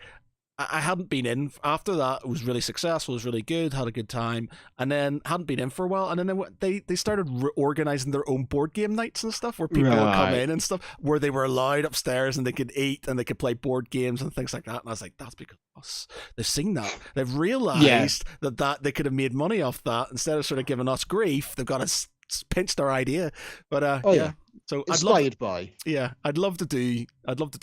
I hadn't been in after that. It was really successful. It was really good. Had a good time, and then hadn't been in for a while. And then they started organizing their own board game nights and stuff, where people would come Right. in and stuff, where they were allowed upstairs and they could eat and they could play board games and things like that. And I was like, that's because they've seen that. They've realized that they could have made money off that instead of sort of giving us grief. They've got to pinch their idea. But Oh yeah. yeah. So Inspired by. yeah, I'd love to do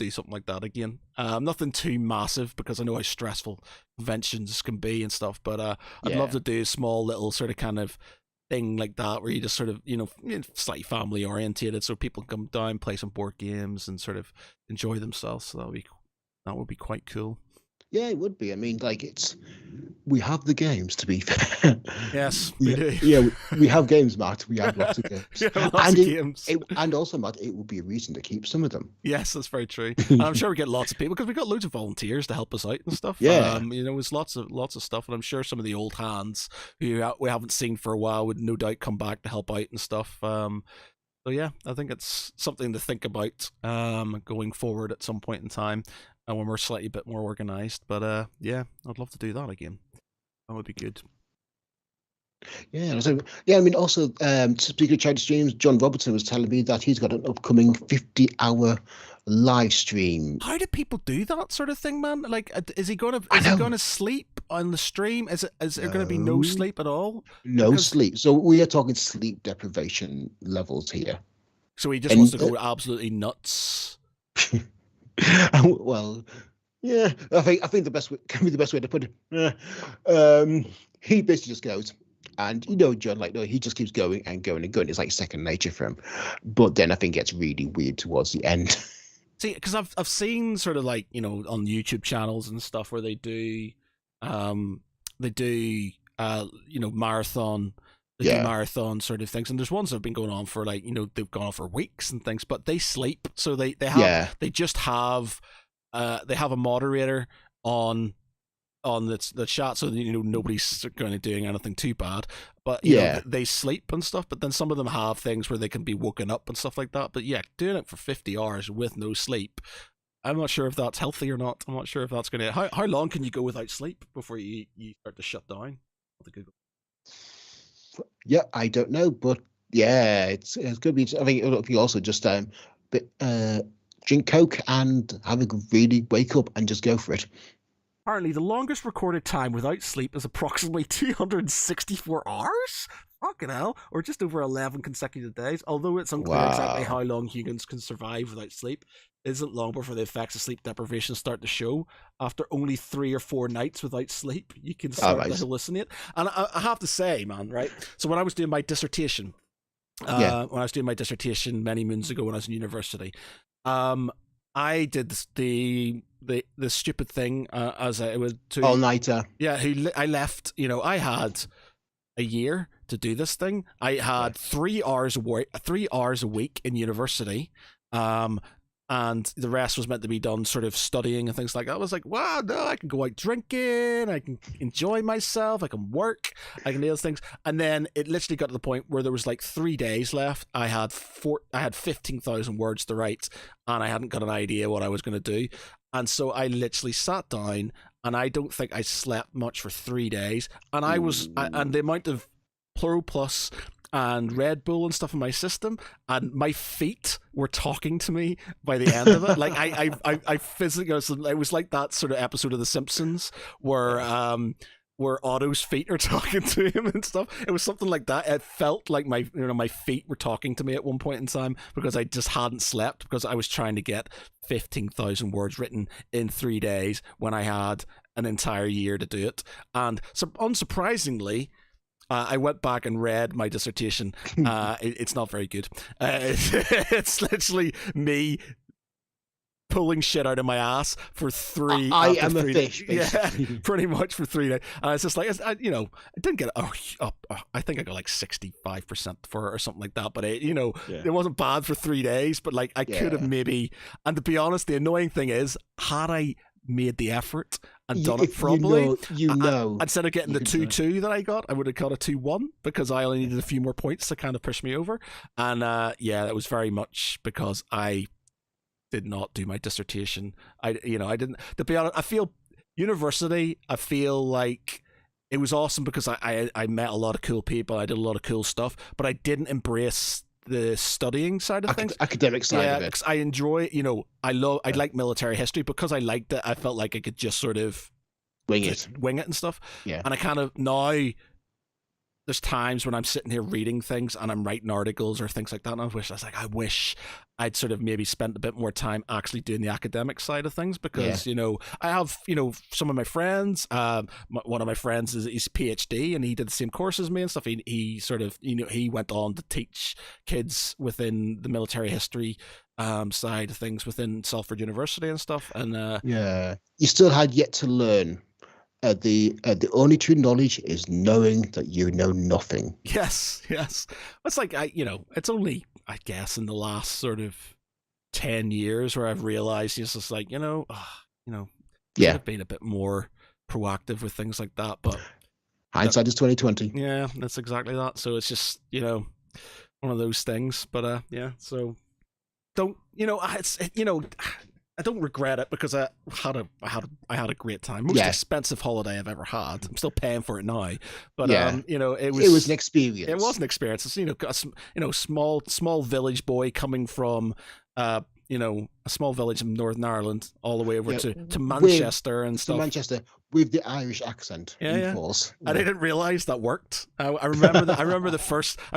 something like that again. Nothing too massive, because I know how stressful conventions can be and stuff. But I'd love Yeah. to do a small little sort of kind of thing like that, where you just sort of slightly family orientated, so people can come down, play some board games, and sort of enjoy themselves. So that would be quite cool. Yeah, it would be. I mean, like, we have the games, to be fair. Yes, we do. Yeah, we have games, Matt. We have lots of games. Yeah, lots And of games. and also, Matt, it would be a reason to keep some of them. Yes, that's very true. And I'm sure we get lots of people, because we got loads of volunteers to help us out and stuff. Yeah. It's lots of stuff, and I'm sure some of the old hands who we haven't seen for a while would no doubt come back to help out and stuff. So yeah, I think it's something to think about going forward at some point in time, when we're slightly bit more organized. But yeah, I'd love to do that again. That would be good. Yeah. So yeah, I mean, also, speaking of charity streams, John Robertson was telling me that he's got an upcoming 50-hour live stream. How do people do that sort of thing, man? Like, is he gonna sleep on the stream? Is there gonna be no No. sleep at all? No Because- sleep. So we are talking sleep deprivation levels here. So he just And- wants to go absolutely nuts. Well, yeah, I think the best way can be the best way to put it. He basically just goes, and John, like, no, he just keeps going and going and going. It's like second nature for him. But then I think it gets really weird towards the end. See, because I've seen sort of like, on YouTube channels and stuff where they do marathon. They do marathon sort of things, and there's ones that have been going on for, like, they've gone on for weeks and things, but they sleep, so they just have they have a moderator on the chat, so nobody's kind of doing anything too bad. But you know, they sleep and stuff. But then some of them have things where they can be woken up and stuff like that. But yeah, doing it for 50 hours with no sleep, I'm not sure if that's healthy or not. I'm not sure if that's going to. How long can you go without sleep before you start to shut down? Yeah, I don't know, but yeah, it's going to be. I think you also just drink Coke and have a really wake up and just go for it. Apparently, the longest recorded time without sleep is approximately 264 hours? Fucking hell. Or just over 11 consecutive days. Although it's unclear exactly how long humans can survive without sleep. It isn't long before the effects of sleep deprivation start to show. After only 3 or 4 nights without sleep, you can start to hallucinate. And I have to say, man, right? So when I was doing my dissertation, many moons ago when I was in university, I did the stupid thing as it was to all-nighter. Yeah, I left. You know, I had a year to do this thing. I had 3 hours a week in university, and the rest was meant to be done sort of studying and things like that. I was like, wow, no, I can go out drinking, I can enjoy myself, I can work, I can do those things. And then it literally got to the point where there was like 3 days left. I had 15,000 words to write, and I hadn't got an idea what I was going to do. And so I literally sat down, and I don't think I slept much for 3 days. And and the amount of Pluro Plus and Red Bull and stuff in my system, and my feet were talking to me by the end of it. Like I physically, it was like that sort of episode of The Simpsons where Otto's feet are talking to him and stuff. It was something like that. It felt like my feet were talking to me at one point in time because I just hadn't slept, because I was trying to get 15,000 words written in 3 days when I had an entire year to do it. And so, unsurprisingly, I went back and read my dissertation. It's not very good. It's literally me pulling shit out of my ass for 3 I am a fish, basically. Yeah, pretty much for 3 days. And it's just like, I didn't get I think I got like 65% for it or something like that. But it wasn't bad for 3 days. But like, I could have maybe. And to be honest, the annoying thing is, had I made the effort and done it properly, instead of getting the 2-2 that I got, I would have got a 2-1, because I only needed a few more points to kind of push me over. And that was very much because I did not do my dissertation. I didn't, to be honest. I feel like it was awesome because I met a lot of cool people, I did a lot of cool stuff, but I didn't embrace the studying side of things, academic side of it. Because I enjoy, I like military history, because I liked it. I felt like I could just sort of wing it and stuff. Yeah. And I kind of now, there's times when I'm sitting here reading things and I'm writing articles or things like that, and I wish I'd sort of maybe spent a bit more time actually doing the academic side of things, because I have some of my friends. One of my friends he's a PhD, and he did the same course as me and stuff. He sort of he went on to teach kids within the military history side of things within Salford University and stuff. And you still had yet to learn. The only true knowledge is knowing that you know nothing. Yes. It's like it's only, I guess, in the last sort of 10 years where I've realized it's just like, should have been a bit more proactive with things like that. But hindsight is 2020. Yeah, that's exactly that. So it's just one of those things. But so don't I don't regret it, because I had a great time. Most expensive holiday I've ever had. I'm still paying for it now, but it was an experience. It was an experience. It's a small village boy coming from a small village in Northern Ireland all the way over to Manchester and stuff. To Manchester with the Irish accent. Force. And I didn't realize that worked. I remember I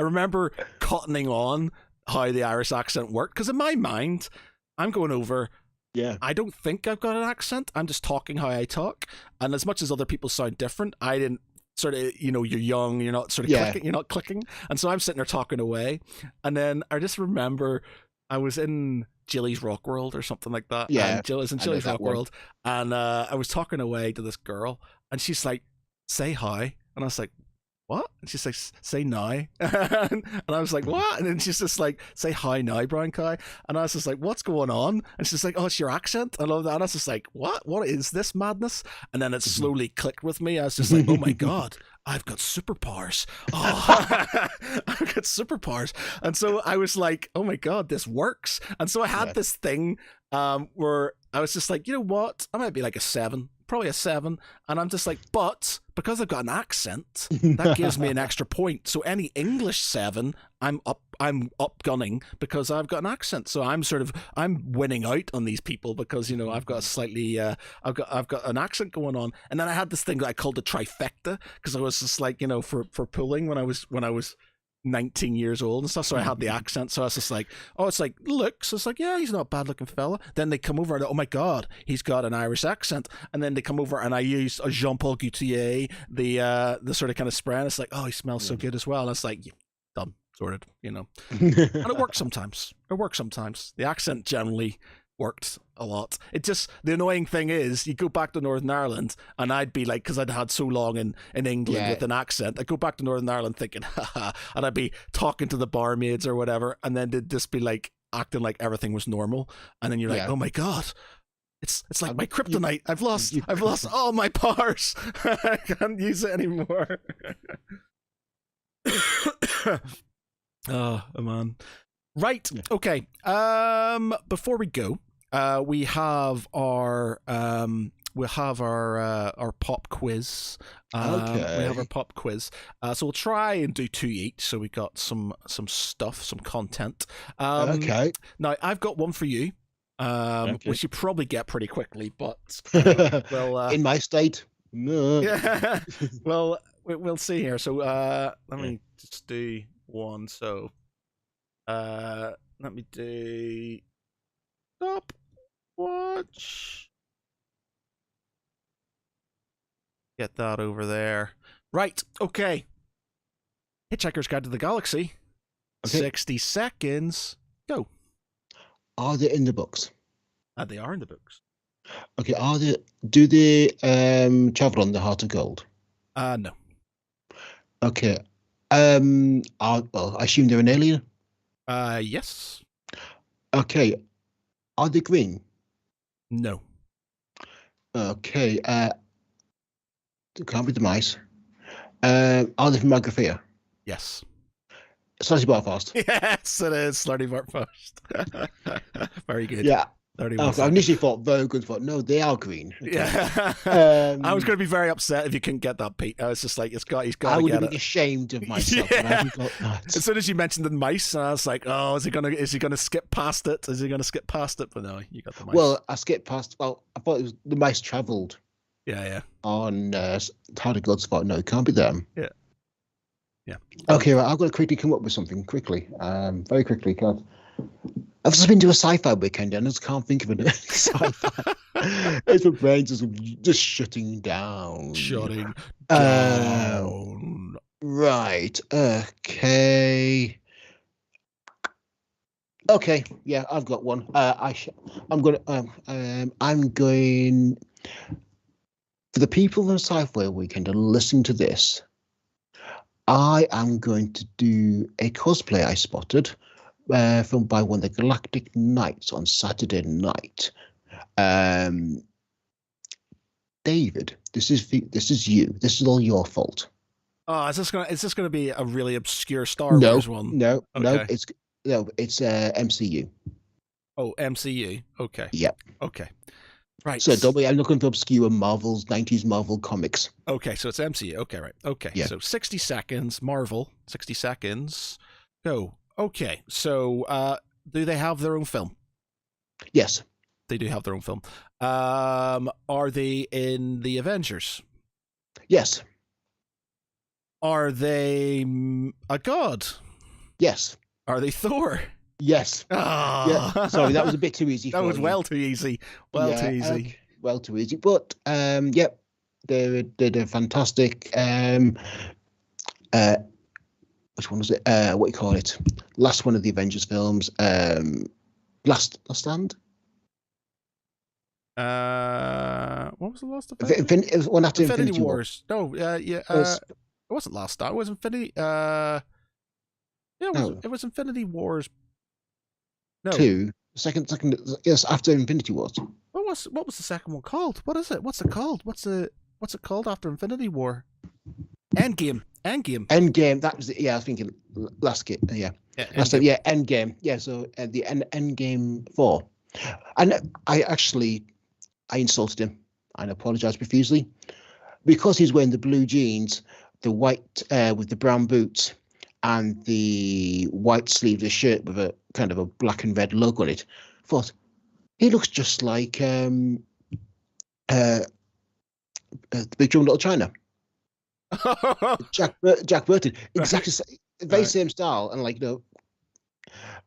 remember cottoning on how the Irish accent worked, because in my mind, I'm going over. Yeah, I don't think I've got an accent. I'm just talking how I talk. And as much as other people sound different, I didn't sort of, you're young, you're not sort of clicking, you're not clicking. And so I'm sitting there talking away. And then I just remember I was in Jilly's Rock World or something like that. Yeah. And Jill was in Jilly's Rock World. And I was talking away to this girl, and she's like, say hi. And I was like, what? And she's like, say now. And I was like, what? And then she's just like, say hi now, Brian Kai. And I was just like, what's going on? And she's like, oh, it's your accent. I love that. And I was just like, what is this madness? And then it slowly clicked with me. I was just like, oh my God, I've got superpowers. Oh, I've got superpowers. And so I was like, oh my God, this works. And so I had this thing where I was just like, you know what? I might be like a 7, probably a 7. And I'm just like, but because I've got an accent, that gives me an extra point. So any English 7, I'm up gunning because I've got an accent. So I'm winning out on these people because, you know, I've got a slightly I've got an accent going on. And then I had this thing that I called the trifecta because I was just like, you know, for pulling when I was 19 years old and stuff, so I had the accent. So I was just like, oh, it's like looks. It's like, yeah, he's not a bad looking fella. Then they come over and oh my God, he's got an Irish accent. And then they come over and I use a Jean-Paul Gaultier, the sort of kind of spray, and it's like, oh, he smells so good as well. And it's like, yeah, done, sorted, you know. And it works sometimes. The accent generally worked a lot. It just, the annoying thing is you go back to Northern Ireland and I'd be like, because I'd had so long in England with an accent, I'd go back to Northern Ireland thinking haha, and I'd be talking to the barmaids or whatever, and then they'd just be like acting like everything was normal, and then you're like, oh my God, it's like my kryptonite. I've lost all my powers. I can't use it anymore. Oh man. Right, okay. Before we go, we have our pop quiz. We have our pop quiz. So we'll try and do 2 each. So we got some stuff, some content. Okay. Now I've got one for you, which you probably get pretty quickly, but well, in my state, no. Yeah. Well, we'll see here. So let me just do one. So let me do stopwatch. Get that over there. Right, okay. Hitchhiker's Guide to the Galaxy. Okay. 60 seconds. Go. Are they in the books? They are in the books. Okay, do they travel on the Heart of Gold? No. Okay. I assume they're an alien? Yes. Okay. Are they green? No. Okay. Can't be the mice. Are they from Agraphia? Yes. Slightly Barfast. Yes, it is Slutty Barfast. Very good. Yeah. I initially thought very good. Thought no, they are green. Okay. Yeah. I was going to be very upset if you couldn't get that, Pete. I was just like, he's got to get it. I would have been ashamed of myself. Yeah. As soon as you mentioned the mice, I was like, oh, is he gonna skip past it? But no, you got the mice. Well, I skipped past. Well, I thought it was the mice travelled. Yeah. On Heart of Gold spot. No, it can't be them. Yeah. Okay, right, I've got to quickly come up with something quickly. Very quickly, because I've just been to a sci-fi weekend and I just can't think of it. Sci-fi. It's my brain's just shutting down. Right. Okay. Okay. Yeah, I've got one. I'm going for the people in the sci-fi weekend to listen to this. I am going to do a cosplay I spotted filmed by one of the Galactic Knights on Saturday night. David, this is you. This is all your fault. Oh, is this gonna be a really obscure Star Wars one? No, it's MCU. Oh, MCU. Okay. Yep. Okay. Right. So don't worry, I'm looking for obscure 90s Marvel comics. Okay, so it's MCU. Okay, right. Okay. Yeah. So 60 seconds, Marvel. 60 seconds. Go. Okay. So do they have their own film? Yes. They do have their own film. Are they in the Avengers? Yes. Are they a god? Yes. Are they Thor? Yes. Oh. Yeah. Sorry, that was a bit too easy. That was well too easy. Well too easy. Okay. Well too easy. But yep, they did a fantastic. Which one was it? What do you call it? Last one of the Avengers films. Last Stand. What was the last Avengers? It was one after Infinity Wars. No. Yeah. It wasn't Last Stand. It was Infinity. Yeah, No, it was Infinity Wars. No, two. Second, yes, after Infinity Wars. what was the second one called? What is it? What's it called? What's it called after Infinity War? Endgame. Endgame. That was it. Yeah, I was thinking last game. Yeah, last time. Yeah, Endgame. Yeah, so the Endgame 4, and I insulted him and apologized profusely because he's wearing the blue jeans, the white with the brown boots, and the white sleeveless shirt with a kind of a black and red logo on it. I thought he looks just like the Big Trouble in Little China. Jack Burton, exactly very same style, and like and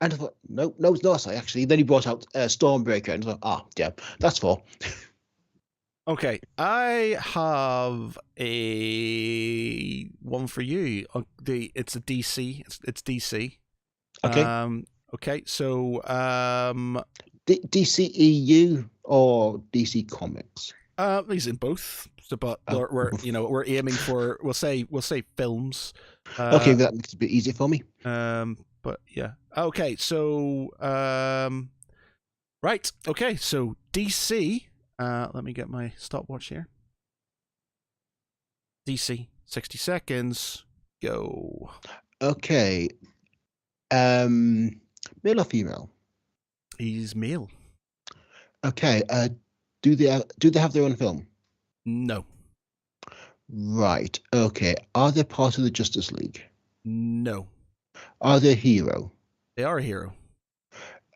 I thought no, it's not actually. Then he brought out Stormbreaker, and I thought, yeah, that's 4. Okay, I have a one for you. It's a DC. It's DC. Okay. Okay. So DCEU or DC Comics? He's in both. So, but we're aiming for we'll say films. Okay, that makes it a bit easier for me. But yeah. Okay. So right. Okay. So DC. Let me get my stopwatch here. DC, 60 seconds. Go. Okay. Male or female? He's male. Okay. Do they have their own film? No. Right. Okay. Are they part of the Justice League? No. Are they a hero? They are a hero.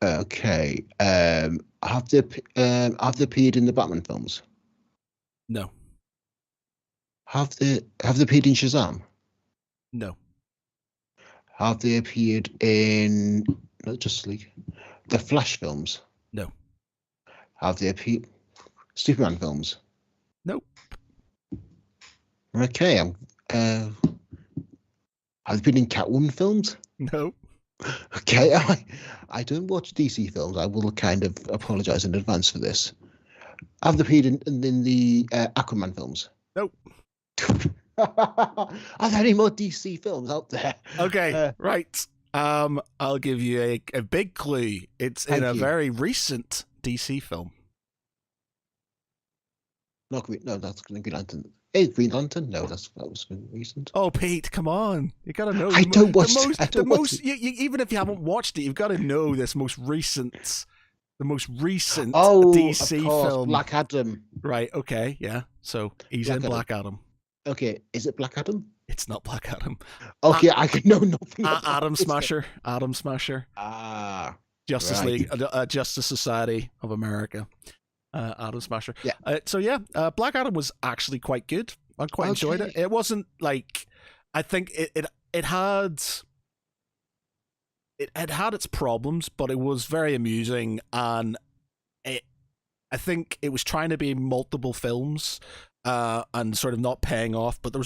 Okay. Have they appeared in the Batman films? No. Have they appeared in Shazam? No. Have they appeared in not Justice League, the Flash films? No. Have they appeared Superman films? Nope. Okay. Have they been in Catwoman films? No. Okay, I don't watch DC films. I will kind of apologize in advance for this. Have they appeared in the Aquaman films? Nope. Are there any more DC films out there? Okay, right. I'll give you a big clue. It's in a very recent DC film. Not Green. No, that's Green Lantern. Hey, Green Lantern? No, that was recent. Oh, Pete, come on! You gotta know. I don't watch. Even if you haven't watched it, you've got to know the most recent DC of course, film. Black Adam. Right. Okay. Yeah. So he's in Black Adam. Okay, is it Black Adam? It's not Black Adam. Okay, I know nothing. Adam Smasher. Adam Smasher. Justice League. Justice Society of America. Adam Smasher. Yeah. Black Adam was actually quite good. I quite enjoyed it. It wasn't like I think it had its problems, but it was very amusing, and I think it was trying to be multiple films and sort of not paying off. But there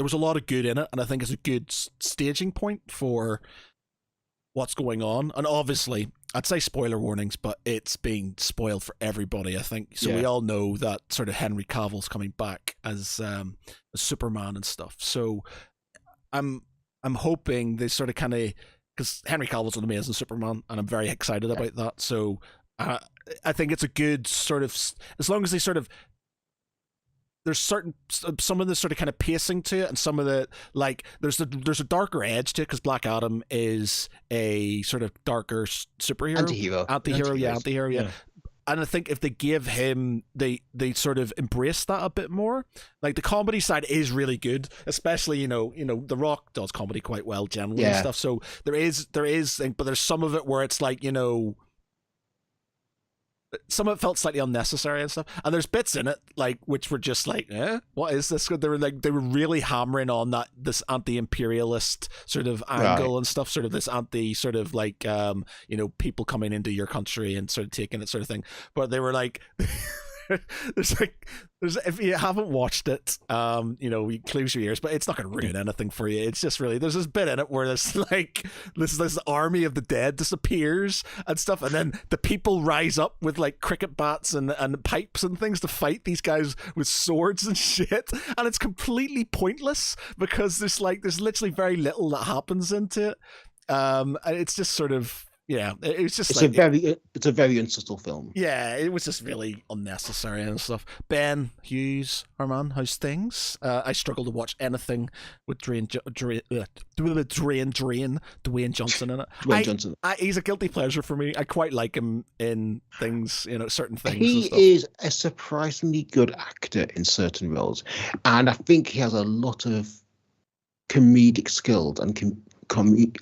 was a lot of good in it, and I think it's a good staging point for what's going on. And obviously, I'd say spoiler warnings, but it's being spoiled for everybody, I think. So we all know that sort of Henry Cavill's coming back as Superman and stuff. So I'm hoping they sort of kind of, because Henry Cavill's an amazing Superman, and I'm very excited about that. So I think it's a good sort of, as long as they sort of, there's some of the sort of kind of pacing to it, and some of the like there's a darker edge to it, because Black Adam is a sort of darker superhero, antihero, yeah. And I think if they give him, they sort of embrace that a bit more. Like the comedy side is really good, especially you know The Rock does comedy quite well generally and stuff. So there is, but there's some of it where it's like some of it felt slightly unnecessary and stuff, and there's bits in it like which were just like, what is this? They were really hammering on this anti-imperialist sort of angle and stuff, sort of this anti sort of like people coming into your country and sort of taking it sort of thing. But they were like, there's like there's if you haven't watched it, you close your ears, but it's not gonna ruin anything for you. It's just really there's this bit in it where this army of the dead disappears and stuff, and then the people rise up with like cricket bats and pipes and things to fight these guys with swords and shit, and it's completely pointless because there's literally very little that happens into it. And it's just sort of it's just it's a very unsubtle film. Yeah, it was just really unnecessary and stuff. Ben Hughes, our man, how's things? I struggle to watch anything with Dwayne Johnson in it. Dwayne Johnson. He's a guilty pleasure for me. I quite like him in things, certain things. He and stuff. is a surprisingly good actor in certain roles, and I think he has a lot of comedic skills and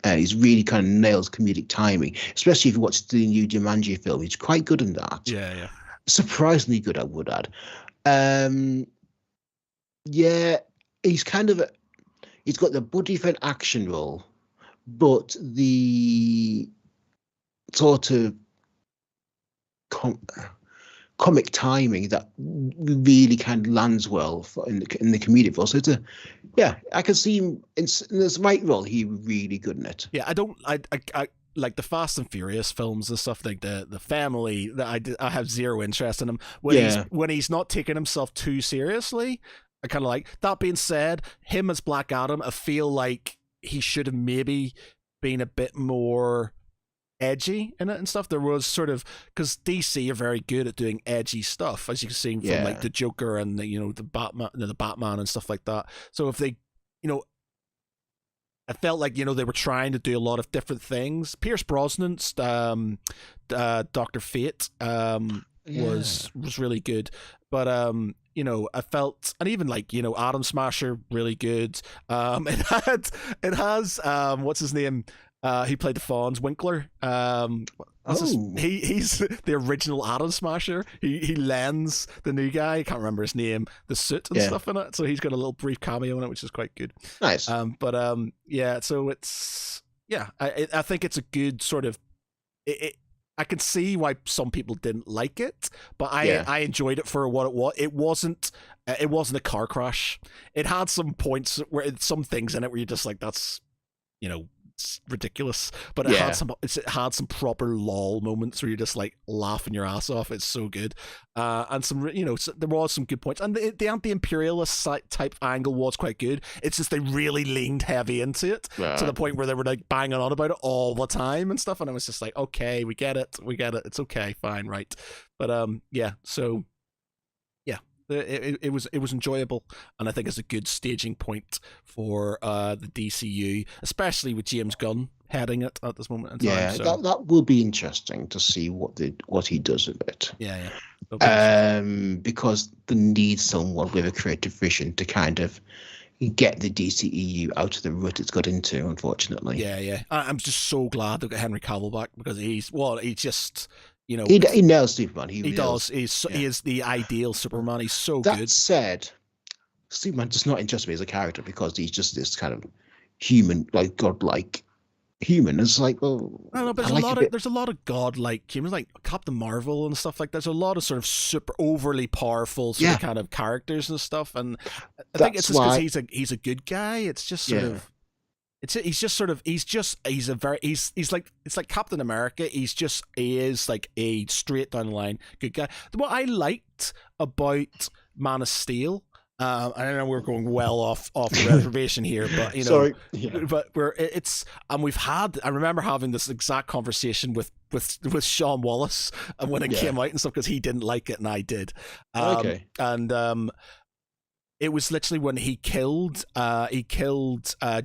he's really kind of nails comedic timing, especially if you watch the new Jumanji film. He's quite good in that. Yeah. Surprisingly good, I would add. He's he's got the buddy for an action role, but the sort of comic timing that really kind of lands well in the comedic role. So I can see him in this right role. He really good in it. Yeah, I like the Fast and Furious films and stuff, like the family. That I have zero interest in him when he's not taking himself too seriously. I kind of like that. Being said, him as Black Adam, I feel like he should have maybe been a bit more edgy in it and stuff. There was sort of, because DC are very good at doing edgy stuff, as you can see from like the Joker and the Batman and stuff like that. So if they, I felt like they were trying to do a lot of different things. Pierce Brosnan's Dr. Fate was really good, but I felt, and even like Atom Smasher, really good. It has what's his name? He played the Fonz, Winkler. He's the original Atom Smasher. He lends the new guy, I can't remember his name, the suit and stuff in it. So he's got a little brief cameo in it, which is quite good. Nice. So it's I think it's a good sort of I can see why some people didn't like it, but I enjoyed it for what it was. It wasn't a car crash. It had some points where some things in it where you're just like, that's it's ridiculous, but it had some proper lol moments where you're just like laughing your ass off. It's so good, and some there was some good points, and the anti-imperialist type angle was quite good. It's just they really leaned heavy into it to the point where they were like banging on about it all the time and stuff, and I was just like, okay, we get it, it's okay, fine, right, but so. It was enjoyable, and I think it's a good staging point for the DCU, especially with James Gunn heading it at this moment in time. Yeah, so. that will be interesting to see what he does with it. Yeah. Because they need someone with a creative vision to kind of get the DCEU out of the rut it's got into, unfortunately. Yeah. I'm just so glad they got Henry Cavill back, because he's just. He nails Superman. He does. He is the ideal Superman. He's so good. That said, Superman does not interest me as a character because he's just this kind of human, like godlike human. It's like, well, I don't know, but there's a lot of godlike humans, like Captain Marvel and stuff like that. There's a lot of sort of super overly powerful sort of kind of characters and stuff, and I think it's just because he's a good guy. It's just sort of. He's like Captain America. He is like a straight down the line good guy. What I liked about Man of Steel, I know we're going well off the reservation here, but sorry, but I remember having this exact conversation with Sean Wallace when it came out and stuff, because he didn't like it and I did. It was literally when he killed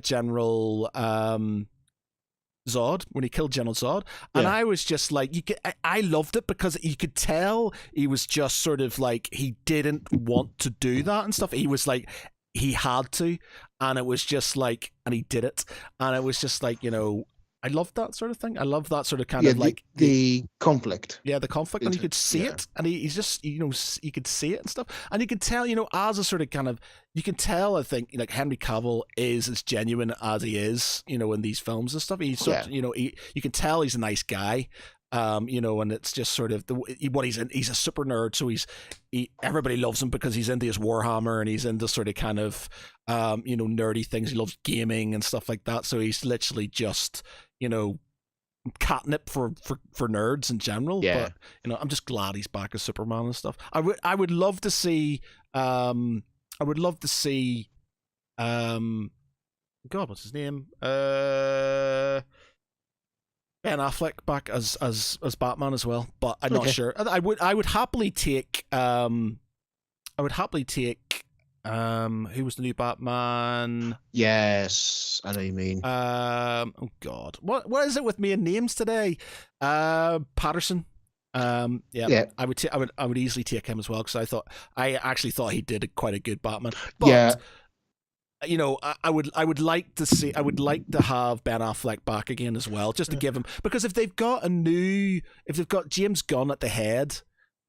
General Zod, when he killed General Zod, and I was just like, I loved it because you could tell he was just sort of like, he didn't want to do that and stuff. He was like, he had to, and it was just like, and he did it, and it was just like, I love that sort of thing. I love that sort of kind of like the conflict. Yeah, the conflict, and you could see it, and he's just you could see it and stuff, and you could tell as a sort of kind of, you can tell, I think, like Henry Cavill is as genuine as he is in these films and stuff. He's such, you can tell he's a nice guy, And it's just sort of what he's in. He's a super nerd, so everybody loves him because he's into his Warhammer and he's into sort of kind of nerdy things. He loves gaming and stuff like that. So he's literally just catnip for nerds in general. Yeah. But I'm just glad he's back as Superman and stuff. I would love to see God, what's his name? Ben Affleck back as Batman as well, but I'm not sure. I would happily take who was the new Batman? Yes, I know you mean. Oh God, what is it with me and names today? Patterson. Yeah. I would easily take him as well because I actually thought he did quite a good Batman. But, yeah. I would like to have Ben Affleck back again as well, just to give him, because if they've got James Gunn at the head,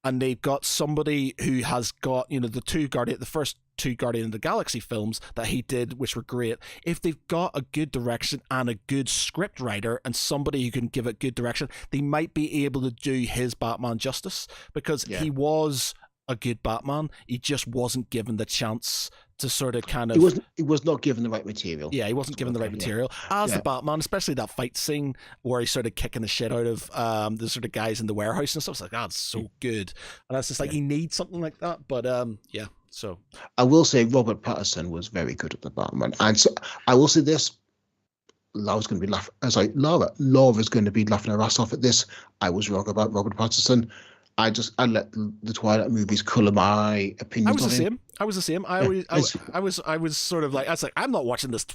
and they've got somebody who has got the first two Guardian of the Galaxy films that he did, which were great. If they've got a good direction and a good script writer and somebody who can give it good direction, they might be able to do his Batman justice, because he was a good Batman. He just wasn't given the chance to sort of kind of... He was not given the right material. Yeah, he wasn't given the right material. As the Batman, especially that fight scene where he's sort of kicking the shit out of the sort of guys in the warehouse and stuff. It's like, it's so good. And that's just like, he needs something like that. But so... I will say Robert Pattinson was very good at the Batman. And so I will say this. Laura's going to be laughing. Laura's going to be laughing her ass off at this. I was wrong about Robert Pattinson. I let the Twilight movies colour my opinion. I was the same. I was sort of like, I was like, I'm not watching this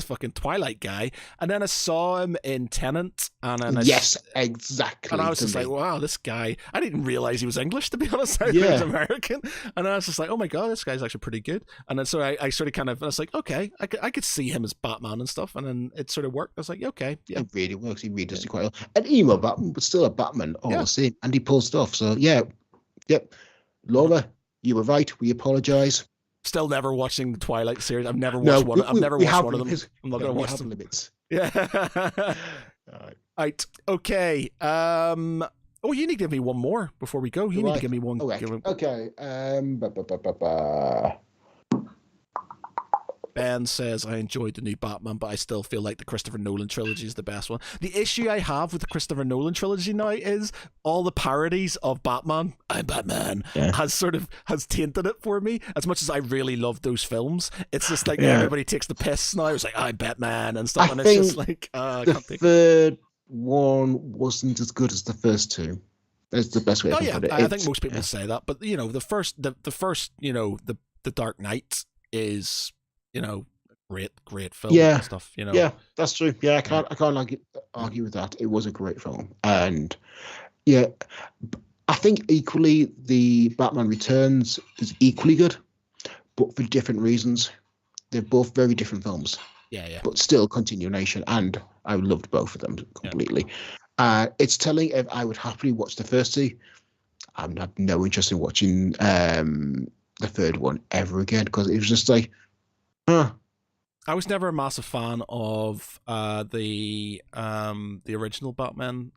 fucking Twilight guy. And then I saw him in Tenet, and then exactly. And I was just like, wow, this guy. I didn't realize he was English, to be honest. I thought he was American, and I was just like, oh my god, this guy's actually pretty good. And then so I sort of kind of, I was like, okay, I could see him as Batman and stuff, and then it sort of worked. I was like, okay, yeah, it really works. He really does it quite well. An emo Batman, but still a Batman all the same, and he pulls stuff. So Laura, you were right. We apologise. Still never watching the Twilight series. I've never watched one. I've never watched one of them. I'm not going to watch them. Limits. Yeah. All right. Okay. Oh, you need to give me one more before we go. You need to give me one. Okay. Ben says, I enjoyed the new Batman, but I still feel like the Christopher Nolan trilogy is the best one. The issue I have with the Christopher Nolan trilogy now is all the parodies of Batman, I'm Batman, has tainted it for me. As much as I really love those films, it's just like everybody takes the piss now. It's like, I'm Batman and stuff, and it's just like, the third one wasn't as good as the first two. That's the best way to put it. I think most people say that, but the first, the Dark Knight is, great film and stuff, Yeah, that's true. Yeah, I can't argue with that. It was a great film. And I think equally the Batman Returns is equally good, but for different reasons. They're both very different films. Yeah. But still continuation, and I loved both of them completely. It's telling if I would happily watch the first two. I have no interest in watching the third one ever again, because it was just like, I was never a massive fan of the original Batman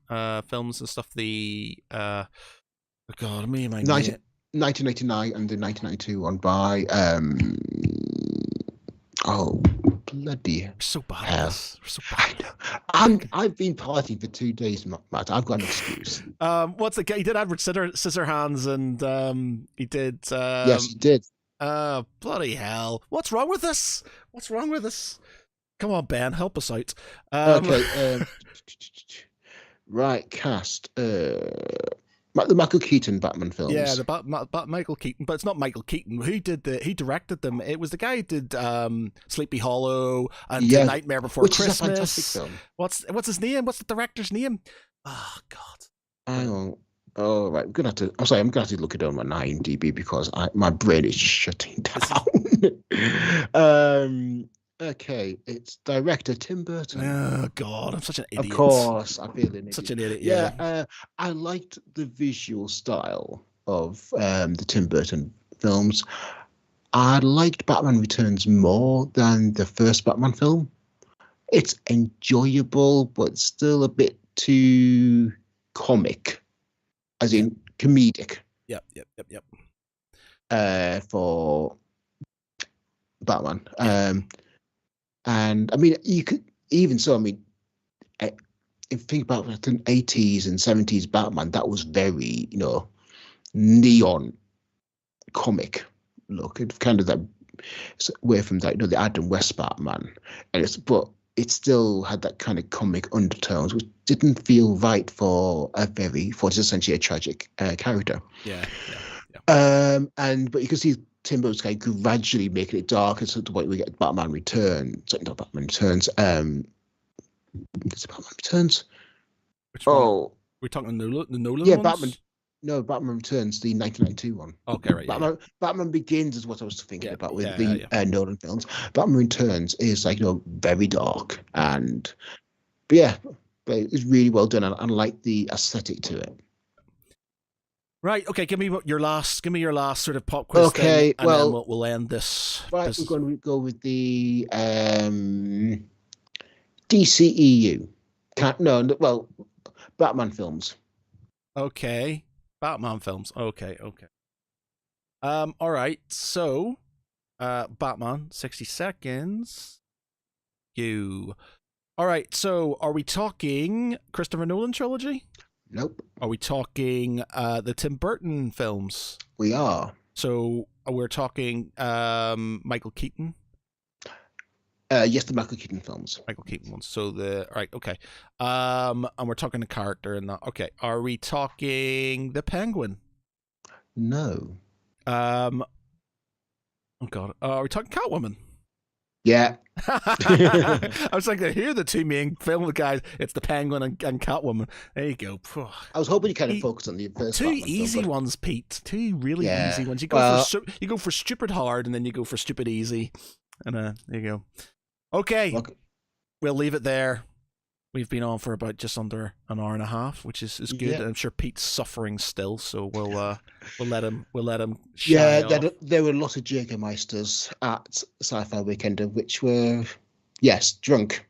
films and stuff. The 1989 and the 1992 one by bloody so bad. Hell. So bad. I've been partying for 2 days, Matt. I've got an excuse. What's the guy? He did Edward Scissorhands, and he did. Yes, he did. Bloody hell! What's wrong with us? Come on, Ben, help us out. Okay. Right, cast. The Michael Keaton Batman films. Yeah, the Michael Keaton, but it's not Michael Keaton. Who directed them? It was the guy who did Sleepy Hollow and Nightmare Before Christmas. Which is a fantastic film. What's his name? What's the director's name? Oh God. Hang on. Oh, right. I'm gonna have to look it on my IMDb because my brain is shutting down. Okay, it's director Tim Burton. Oh God, I'm such an idiot. Of course, I feel an idiot. Such an idiot. Yeah. I liked the visual style of the Tim Burton films. I liked Batman Returns more than the first Batman film. It's enjoyable, but still a bit too comic, as in comedic, Yep. for Batman. Yeah. And I mean, you could even so. I mean, if you think about the 80s and 70s Batman, that was very, neon comic look. It's kind of that away from that, the Adam West Batman, but it still had that kind of comic undertones, which didn't feel right for it's essentially a tragic character. Yeah. But you can see Tim Burton's kind of gradually making it darker to the point we get Batman Returns. Sorry, not Batman Returns. Is it Batman Returns? Which one? We're talking the Nolan ones? Batman. No, Batman Returns, the 1992 one. Okay, right. Batman Begins is what I was thinking about with the Nolan films. Batman Returns is like very dark but it's really well done, and I like the aesthetic to it. Right. Okay. Give me your last sort of pop quiz thing, and then we'll end this. Right, we're going to go with the DCEU. Batman films. Okay. Batman films. Okay. All right. So, Batman, 60 seconds. All right. So, are we talking Christopher Nolan trilogy? Nope. Are we talking the Tim Burton films? We are. So, we're talking Michael Keaton? Yes, the Michael Keaton films. Michael Keaton ones. So right, okay. And we're talking the character and that. Okay. Are we talking the Penguin? No. Oh God. Are we talking Catwoman? Yeah. I was like, here are the two main film guys. It's the Penguin and Catwoman. There you go. I was hoping you kind of focus on the first two Batman easy film, ones, Pete. Two really easy ones. You go for stupid hard, and then you go for stupid easy, and there you go. Okay, we'll leave it there. We've been on for about just under an hour and a half, which is good. Yeah. I'm sure Pete's suffering still, so we'll let him. Yeah, there were a lot of Jägermeisters at Sci-Fi Weekend, which were drunk.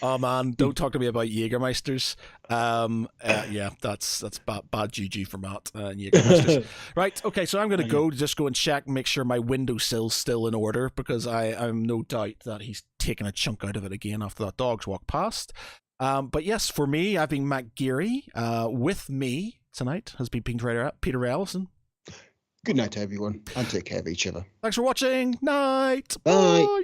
Oh man, don't talk to me about Jägermeisters. Yeah, that's bad juju for Matt and Jägermeisters. Right, okay, so I'm gonna go and check and make sure my windowsill's still in order, because I'm no doubt that he's taken a chunk out of it again after that dog's walked past. But yes, for me, I've been Matt Geary. With me tonight has been Peter Allison. Good night, everyone, and take care of each other. Thanks for watching. Night. Bye. Bye.